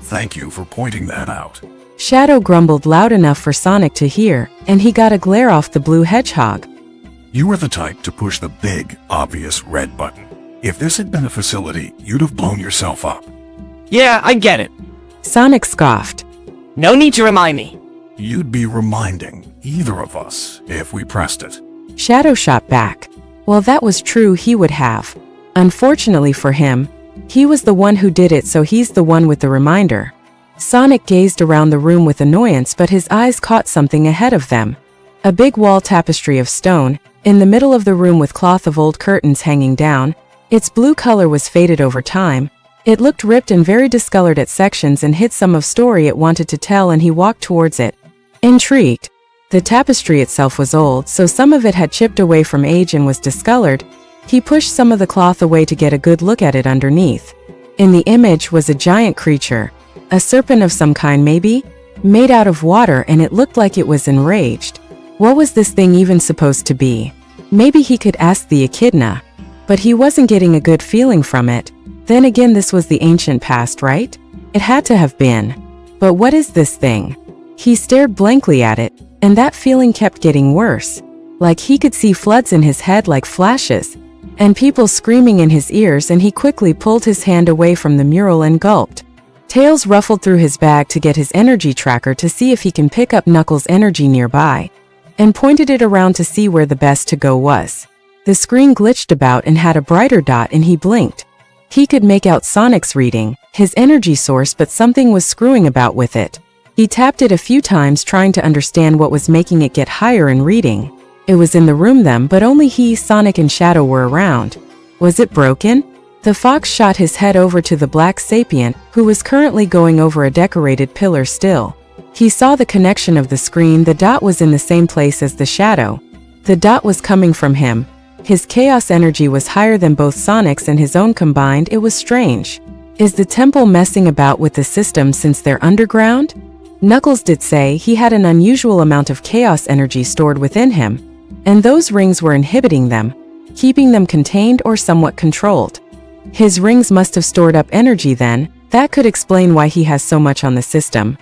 Thank you for pointing that out. Shadow grumbled loud enough for Sonic to hear, and he got a glare off the blue hedgehog. You were the type to push the big, obvious red button. If this had been a facility, you'd have blown yourself up. Yeah, I get it. Sonic scoffed. No need to remind me. You'd be reminding either of us if we pressed it. Shadow shot back. Well, that was true, he would have. Unfortunately for him, he was the one who did it, so he's the one with the reminder. Sonic gazed around the room with annoyance, but his eyes caught something ahead of them. A big wall tapestry of stone, in the middle of the room with cloth of old curtains hanging down. Its blue color was faded over time. It looked ripped and very discolored at sections and hid some of story it wanted to tell, and he walked towards it, intrigued. The tapestry itself was old, so some of it had chipped away from age and was discolored. He pushed some of the cloth away to get a good look at it underneath. In the image was a giant creature, a serpent of some kind maybe, made out of water, and it looked like it was enraged. What was this thing even supposed to be? Maybe he could ask the echidna, but he wasn't getting a good feeling from it. Then again, this was the ancient past, right? It had to have been. But what is this thing? He stared blankly at it, and that feeling kept getting worse. Like he could see floods in his head like flashes, and people screaming in his ears, and he quickly pulled his hand away from the mural and gulped. Tails ruffled through his bag to get his energy tracker to see if he can pick up Knuckles' energy nearby, and pointed it around to see where the best to go was. The screen glitched about and had a brighter dot, and he blinked. He could make out Sonic's reading, his energy source, but something was screwing about with it. He tapped it a few times trying to understand what was making it get higher in reading. It was in the room then, but only he, Sonic, and Shadow were around. Was it broken? The fox shot his head over to the black sapient, who was currently going over a decorated pillar still. He saw the connection of the screen. The dot was in the same place as the shadow. The dot was coming from him. His chaos energy was higher than both Sonic's and his own combined. It was strange. Is the temple messing about with the system since they're underground? Knuckles did say he had an unusual amount of chaos energy stored within him, and those rings were inhibiting them, keeping them contained or somewhat controlled. His rings must have stored up energy then. That could explain why he has so much on the system.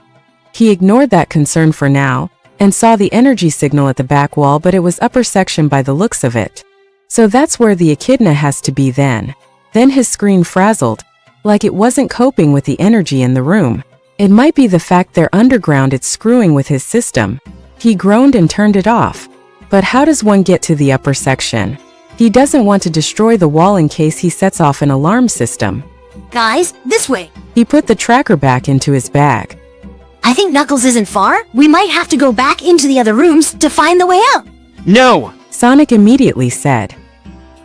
He ignored that concern for now, and saw the energy signal at the back wall, but it was upper section by the looks of it. So that's where the echidna has to be then. Then his screen frazzled, like it wasn't coping with the energy in the room. It might be the fact they're underground, it's screwing with his system. He groaned and turned it off. But how does one get to the upper section? He doesn't want to destroy the wall in case he sets off an alarm system. Guys, this way. He put the tracker back into his bag. I think Knuckles isn't far. We might have to go back into the other rooms to find the way out. No! Sonic immediately said.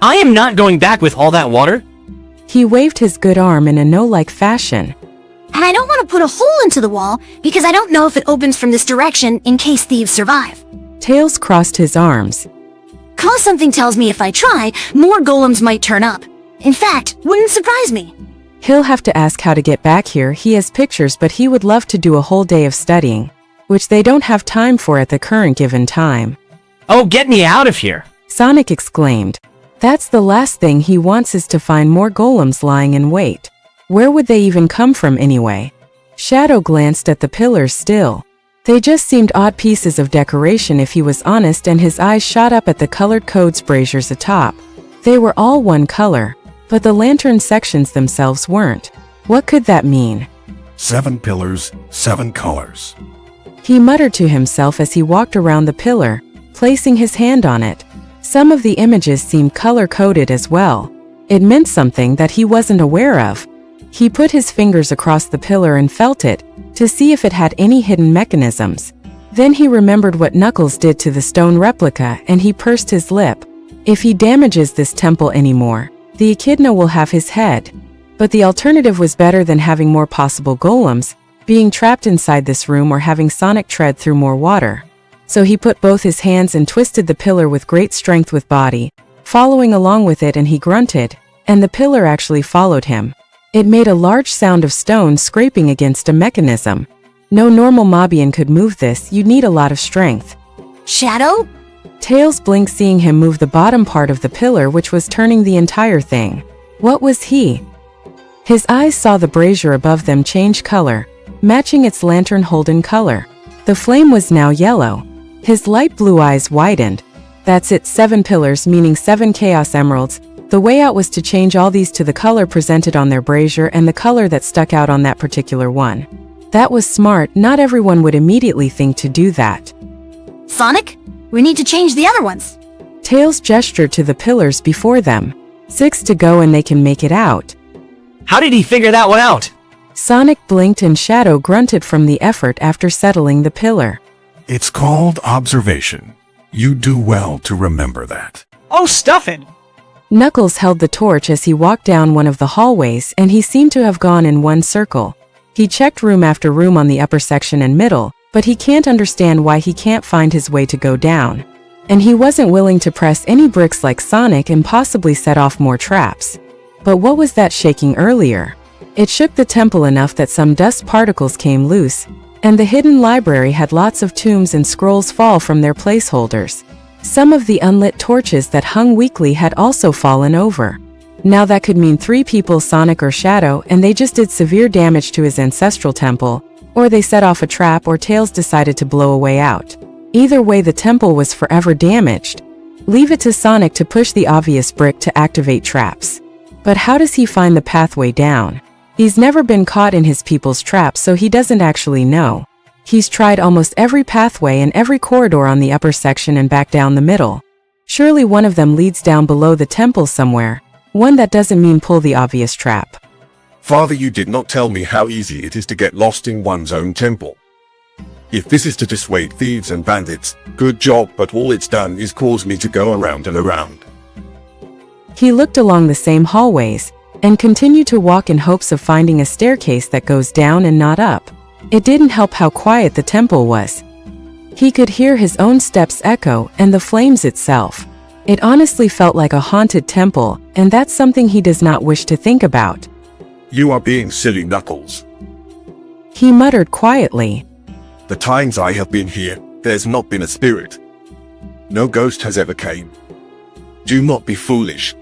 I am not going back with all that water. He waved his good arm in a no-like fashion. And I don't want to put a hole into the wall, because I don't know if it opens from this direction in case thieves survive. Tails crossed his arms. Cause something tells me if I try, more golems might turn up. In fact, wouldn't surprise me. He'll have to ask how to get back here. He has pictures, but he would love to do a whole day of studying, which they don't have time for at the current given time. Oh, get me out of here! Sonic exclaimed. That's the last thing he wants, is to find more golems lying in wait. Where would they even come from anyway? Shadow glanced at the pillars still. They just seemed odd pieces of decoration if he was honest, and his eyes shot up at the colored codes braziers atop. They were all one color, but the lantern sections themselves weren't. What could that mean? 7 pillars, 7 colors. He muttered to himself as he walked around the pillar, placing his hand on it. Some of the images seemed color-coded as well. It meant something that he wasn't aware of. He put his fingers across the pillar and felt it, to see if it had any hidden mechanisms. Then he remembered what Knuckles did to the stone replica, and he pursed his lip. If he damages this temple anymore, the echidna will have his head. But the alternative was better than having more possible golems, being trapped inside this room, or having Sonic tread through more water. So he put both his hands and twisted the pillar with great strength with body, following along with it, and he grunted, and the pillar actually followed him. It made a large sound of stone scraping against a mechanism. No normal Mobian could move this. You'd need a lot of strength. Shadow? Tails blinked, seeing him move the bottom part of the pillar, which was turning the entire thing. What was he? His eyes saw the brazier above them change color, matching its lantern-holden color. The flame was now yellow. His light blue eyes widened. That's it, 7 pillars, meaning 7 Chaos Emeralds. The way out was to change all these to the color presented on their brazier and the color that stuck out on that particular one. That was smart. Not everyone would immediately think to do that. Sonic? We need to change the other ones. Tails gestured to the pillars before them. 6 to go and they can make it out. How did he figure that one out? Sonic blinked and Shadow grunted from the effort after settling the pillar. It's called observation. You do well to remember that. Oh, stuff it! Knuckles held the torch as he walked down one of the hallways, and he seemed to have gone in one circle. He checked room after room on the upper section and middle, but he can't understand why he can't find his way to go down. And he wasn't willing to press any bricks like Sonic and possibly set off more traps. But what was that shaking earlier? It shook the temple enough that some dust particles came loose, and the hidden library had lots of tombs and scrolls fall from their placeholders. Some of the unlit torches that hung weakly had also fallen over. Now that could mean 3 people, Sonic or Shadow, and they just did severe damage to his ancestral temple, or they set off a trap, or Tails decided to blow a way out. Either way, the temple was forever damaged. Leave it to Sonic to push the obvious brick to activate traps. But how does he find the pathway down? He's never been caught in his people's traps, so he doesn't actually know. He's tried almost every pathway and every corridor on the upper section and back down the middle. Surely one of them leads down below the temple somewhere. One that doesn't mean pull the obvious trap. Father, you did not tell me how easy it is to get lost in one's own temple. If this is to dissuade thieves and bandits, good job, but all it's done is cause me to go around and around. He looked along the same hallways, and continued to walk in hopes of finding a staircase that goes down and not up. It didn't help how quiet the temple was. He could hear his own steps echo, and the flames itself. It honestly felt like a haunted temple, and that's something he does not wish to think about. You are being silly, Knuckles. He muttered quietly. The times I have been here, there's not been a spirit. No ghost has ever came. Do not be foolish.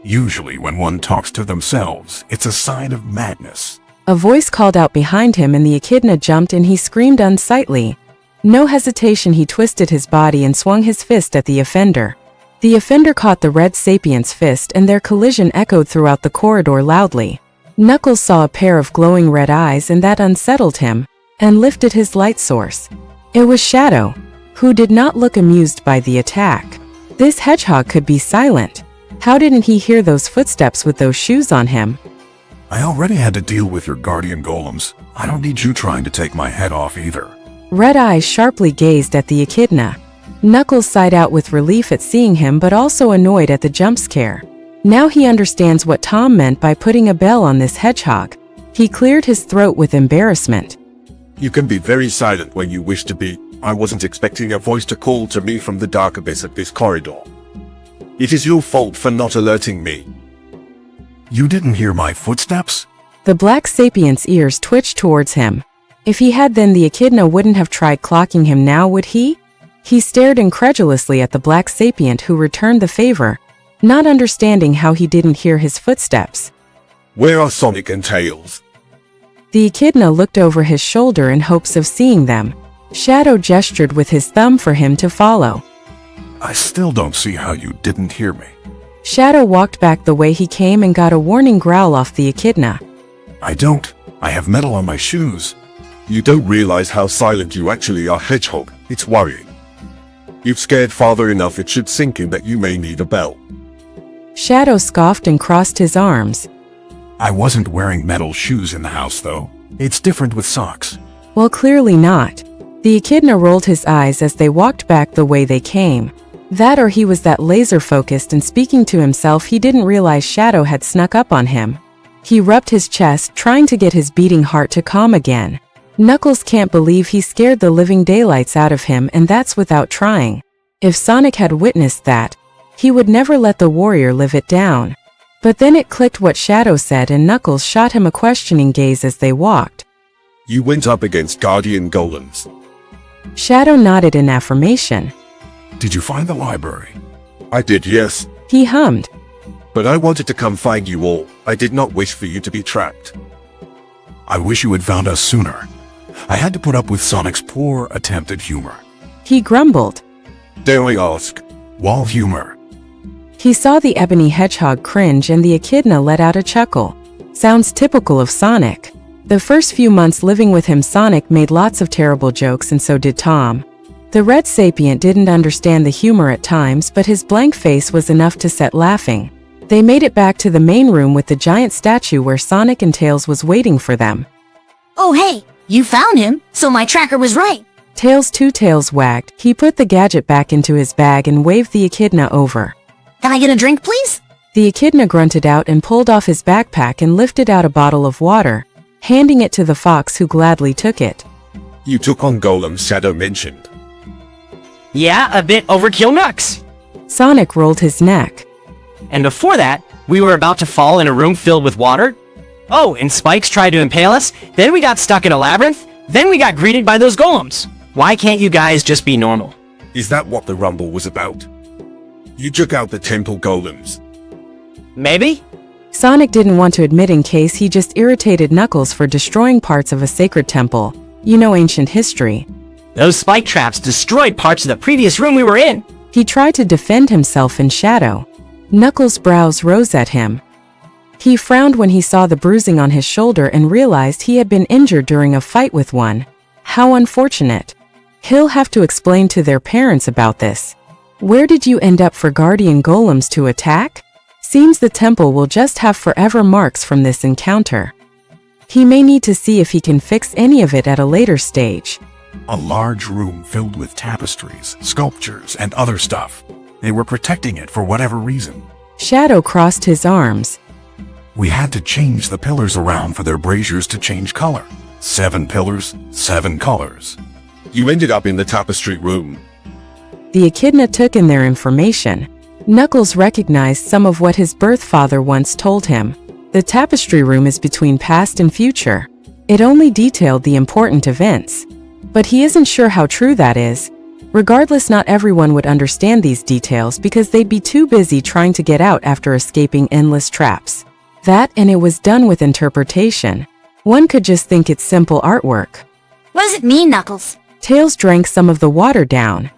Usually when one talks to themselves, it's a sign of madness. A voice called out behind him, and the echidna jumped and he screamed unsightly. No hesitation, he twisted his body and swung his fist at the offender. The offender caught the red sapient's fist, and their collision echoed throughout the corridor loudly. Knuckles saw a pair of glowing red eyes, and that unsettled him, and lifted his light source. It was Shadow, who did not look amused by the attack. This hedgehog could be silent. How didn't he hear those footsteps with those shoes on him? I already had to deal with your guardian golems. I don't need you trying to take my head off either. Red eyes sharply gazed at the echidna. Knuckles sighed out with relief at seeing him, but also annoyed at the jump scare. Now he understands what Tom meant by putting a bell on this hedgehog. He cleared his throat with embarrassment. You can be very silent when you wish to be. I wasn't expecting a voice to call to me from the dark abyss of this corridor. It is your fault for not alerting me. You didn't hear my footsteps? The black sapient's ears twitched towards him. If he had, then the echidna wouldn't have tried clocking him now, would he? He stared incredulously at the black sapient, who returned the favor, not understanding how he didn't hear his footsteps. Where are Sonic and Tails? The echidna looked over his shoulder in hopes of seeing them. Shadow gestured with his thumb for him to follow. I still don't see how you didn't hear me. Shadow walked back the way he came and got a warning growl off the echidna. I don't. I have metal on my shoes. You don't realize how silent you actually are, Hedgehog. It's worrying. You've scared Father enough, it should sink in that you may need a bell. Shadow scoffed and crossed his arms. I wasn't wearing metal shoes in the house, though. It's different with socks. Well, clearly not. The echidna rolled his eyes as they walked back the way they came. That, or he was that laser-focused and speaking to himself, he didn't realize Shadow had snuck up on him. He rubbed his chest, trying to get his beating heart to calm again. Knuckles can't believe he scared the living daylights out of him, and that's without trying. If Sonic had witnessed that, he would never let the warrior live it down. But then it clicked what Shadow said, and Knuckles shot him a questioning gaze as they walked. You went up against Guardian Golems. Shadow nodded in affirmation. Did you find the library? I did, yes. He hummed. But I wanted to come find you all. I did not wish for you to be trapped. I wish you had found us sooner. I had to put up with Sonic's poor attempt at humor. He grumbled. Dare I ask? Wall humor. He saw the ebony hedgehog cringe, and the echidna let out a chuckle. Sounds typical of Sonic. The first few months living with him, Sonic made lots of terrible jokes, and so did Tom. The red sapient didn't understand the humor at times, but his blank face was enough to set laughing. They made it back to the main room with the giant statue where Sonic and Tails was waiting for them. Oh hey, you found him, so my tracker was right. Tails' two tails wagged. He put the gadget back into his bag and waved the echidna over. Can I get a drink, please? The echidna grunted out and pulled off his backpack and lifted out a bottle of water, handing it to the fox, who gladly took it. You took on Golems, Shadow mentioned. Yeah, a bit overkill, Nux. Sonic rolled his neck. And before that, we were about to fall in a room filled with water. Oh, and spikes tried to impale us, then we got stuck in a labyrinth, then we got greeted by those golems. Why can't you guys just be normal? Is that what the rumble was about? You took out the temple golems. Maybe? Sonic didn't want to admit in case he just irritated Knuckles for destroying parts of a sacred temple. You know ancient history. Those spike traps destroyed parts of the previous room we were in. He tried to defend himself in shadow. Knuckles' brows rose at him. He frowned when he saw the bruising on his shoulder and realized he had been injured during a fight with one. How unfortunate. He'll have to explain to their parents about this. Where did you end up for guardian golems to attack? Seems the temple will just have forever marks from this encounter. He may need to see if he can fix any of it at a later stage. A large room filled with tapestries, sculptures, and other stuff. They were protecting it for whatever reason. Shadow crossed his arms. We had to change the pillars around for their braziers to change color. 7 pillars, 7 colors. You ended up in the tapestry room. The echidna took in their information. Knuckles recognized some of what his birth father once told him. The tapestry room is between past and future. It only detailed the important events. But he isn't sure how true that is. Regardless, not everyone would understand these details because they'd be too busy trying to get out after escaping endless traps. That, and it was done with interpretation. One could just think it's simple artwork. What does it mean, Knuckles? Tails drank some of the water down.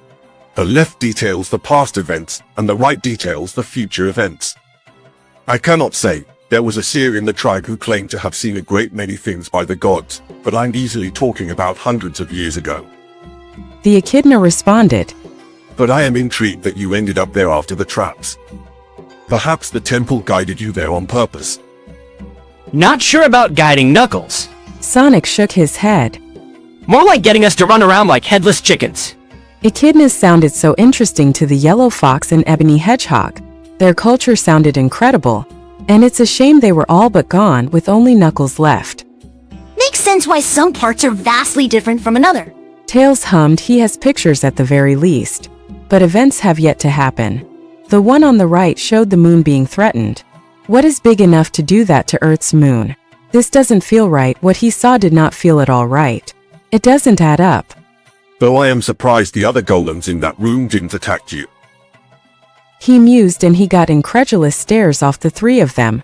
The left details the past events, and the right details the future events. I cannot say. There was a seer in the tribe who claimed to have seen a great many things by the gods, but I'm easily talking about hundreds of years ago. The echidna responded. But I am intrigued that you ended up there after the traps. Perhaps the temple guided you there on purpose. Not sure about guiding Knuckles. Sonic shook his head. More like getting us to run around like headless chickens. Echidnas sounded so interesting to the yellow fox and ebony hedgehog. Their culture sounded incredible. And it's a shame they were all but gone with only Knuckles left. Makes sense why some parts are vastly different from another. Tails hummed. He has pictures at the very least. But events have yet to happen. The one on the right showed the moon being threatened. What is big enough to do that to Earth's moon? This doesn't feel right. What he saw did not feel at all right. It doesn't add up. Though I am surprised the other golems in that room didn't attack you. He mused and he got incredulous stares off the 3 of them.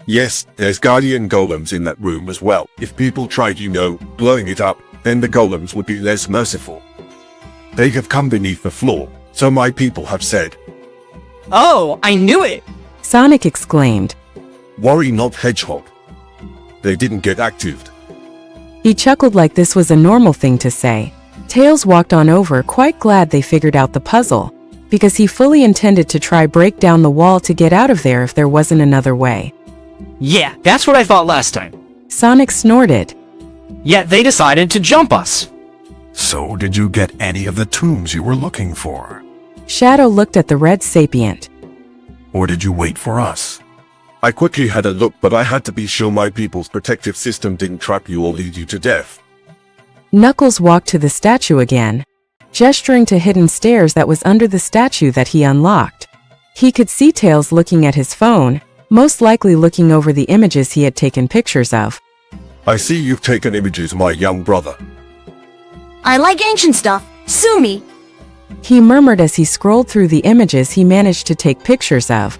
Yes, there's guardian golems in that room as well. If people tried, blowing it up, then the golems would be less merciful. They have come beneath the floor, so my people have said. Oh, I knew it! Sonic exclaimed. Worry not, Hedgehog. They didn't get activated. He chuckled like this was a normal thing to say. Tails walked on over, quite glad they figured out the puzzle, because he fully intended to try break down the wall to get out of there if there wasn't another way. Yeah, that's what I thought last time. Sonic snorted. Yet they decided to jump us. So did you get any of the tombs you were looking for? Shadow looked at the red sapient. Or did you wait for us? I quickly had a look, but I had to be sure my people's protective system didn't trap you or lead you to death. Knuckles walked to the statue again, gesturing to hidden stairs that was under the statue that he unlocked. He could see Tails looking at his phone, most likely looking over the images he had taken pictures of. I see you've taken images, my young brother. I like ancient stuff. Sue me. He murmured as he scrolled through the images he managed to take pictures of.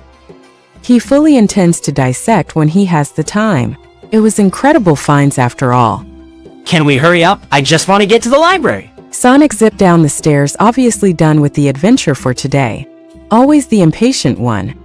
He fully intends to dissect when he has the time. It was incredible finds after all. Can we hurry up? I just want to get to the library. Sonic zipped down the stairs, obviously done with the adventure for today. Always the impatient one.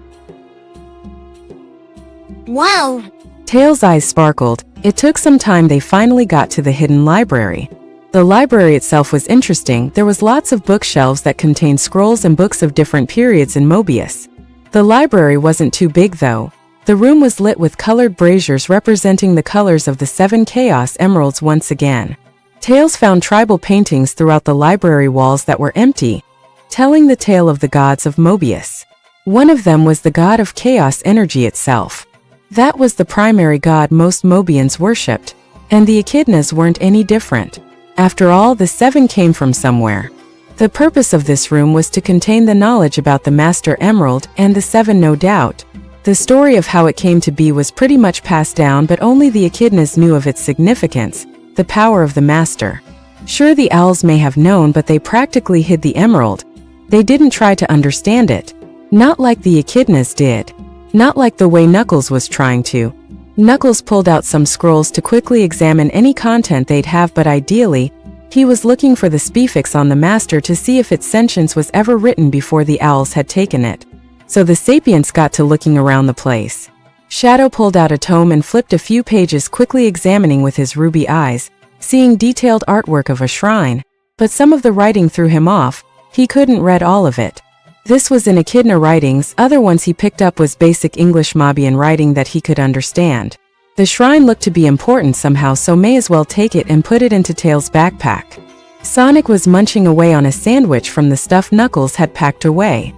Wow. Tails' eyes sparkled. It took some time. They finally got to the hidden library. The library itself was interesting. There was lots of bookshelves that contained scrolls and books of different periods in Mobius. The library wasn't too big though. The room was lit with colored braziers representing the colors of the 7 Chaos Emeralds once again. Tails found tribal paintings throughout the library walls that were empty, telling the tale of the gods of Mobius. One of them was the god of chaos energy itself. That was the primary god most Mobians worshipped, and the echidnas weren't any different. After all, the 7 came from somewhere. The purpose of this room was to contain the knowledge about the Master Emerald and the 7, no doubt. The story of how it came to be was pretty much passed down, but only the echidnas knew of its significance, the power of the master. Sure, the owls may have known, but they practically hid the emerald. They didn't try to understand it. Not like the echidnas did. Not like the way Knuckles was trying to. Knuckles pulled out some scrolls to quickly examine any content they'd have, but ideally, he was looking for the spefix on the master to see if its sentience was ever written before the owls had taken it. So the sapients got to looking around the place. Shadow pulled out a tome and flipped a few pages, quickly examining with his ruby eyes, seeing detailed artwork of a shrine, but some of the writing threw him off. He couldn't read all of it. This was in echidna writings. Other ones he picked up was basic English Mobian writing that he could understand. The shrine looked to be important somehow, so may as well take it and put it into Tails' backpack. Sonic was munching away on a sandwich from the stuff Knuckles had packed away.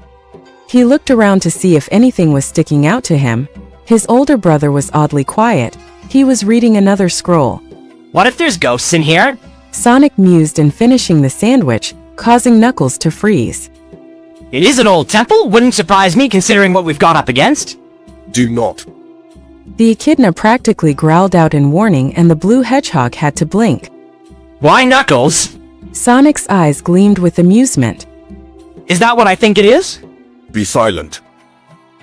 He looked around to see if anything was sticking out to him. His older brother was oddly quiet. He was reading another scroll. What if there's ghosts in here? Sonic mused in finishing the sandwich, causing Knuckles to freeze. It is an old temple. Wouldn't surprise me considering what we've got up against. Do not. The echidna practically growled out in warning, and the blue hedgehog had to blink. Why Knuckles? Sonic's eyes gleamed with amusement. Is that what I think it is? Be silent.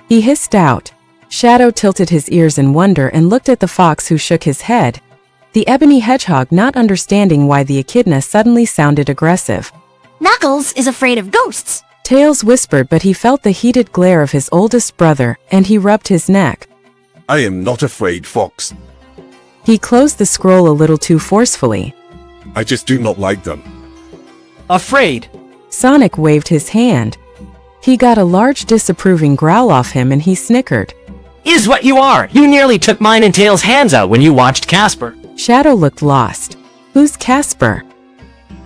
He hissed out. Shadow tilted his ears in wonder and looked at the fox, who shook his head. The ebony hedgehog, not understanding why the echidna suddenly sounded aggressive. Knuckles is afraid of ghosts. Tails whispered, but he felt the heated glare of his oldest brother, and he rubbed his neck. I am not afraid, Fox. He closed the scroll a little too forcefully. I just do not like them. Afraid? Sonic waved his hand. He got a large disapproving growl off him, and he snickered. Is what you are. You nearly took mine and Tails' hands out when you watched Casper. Shadow looked lost. Who's Casper?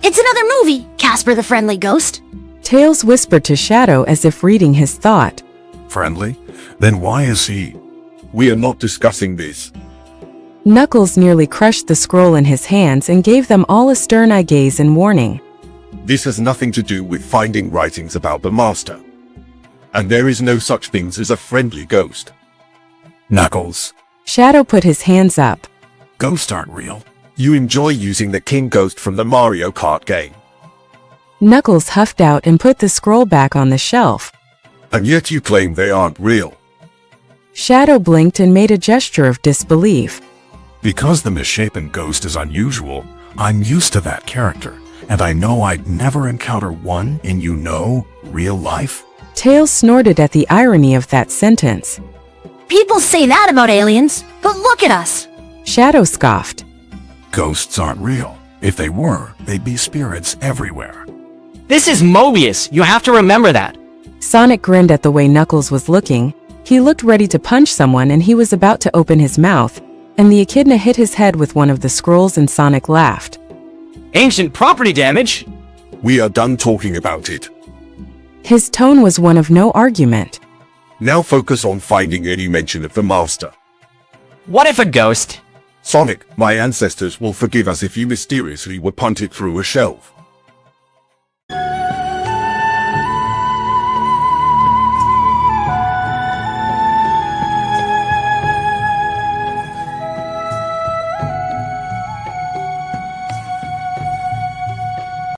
It's another movie, Casper the Friendly Ghost. Tails whispered to Shadow as if reading his thought. Friendly? Then why is he? We are not discussing this. Knuckles nearly crushed the scroll in his hands and gave them all a stern-eye gaze in warning. This has nothing to do with finding writings about the master. And there is no such things as a friendly ghost. Knuckles. Shadow put his hands up. Ghosts aren't real. You enjoy using the King Ghost from the Mario Kart game. Knuckles huffed out and put the scroll back on the shelf. And yet you claim they aren't real. Shadow blinked and made a gesture of disbelief. Because the misshapen ghost is unusual, I'm used to that character, and I know I'd never encounter one in, real life. Tails snorted at the irony of that sentence. People say that about aliens, but look at us. Shadow scoffed. Ghosts aren't real. If they were, they'd be spirits everywhere. This is Mobius. You have to remember that. Sonic grinned at the way Knuckles was looking. He looked ready to punch someone, and he was about to open his mouth, and the echidna hit his head with one of the scrolls, and Sonic laughed. Ancient property damage? We are done talking about it. His tone was one of no argument. Now focus on finding any mention of the master. What if a ghost? Sonic, my ancestors will forgive us if you mysteriously were punted through a shelf.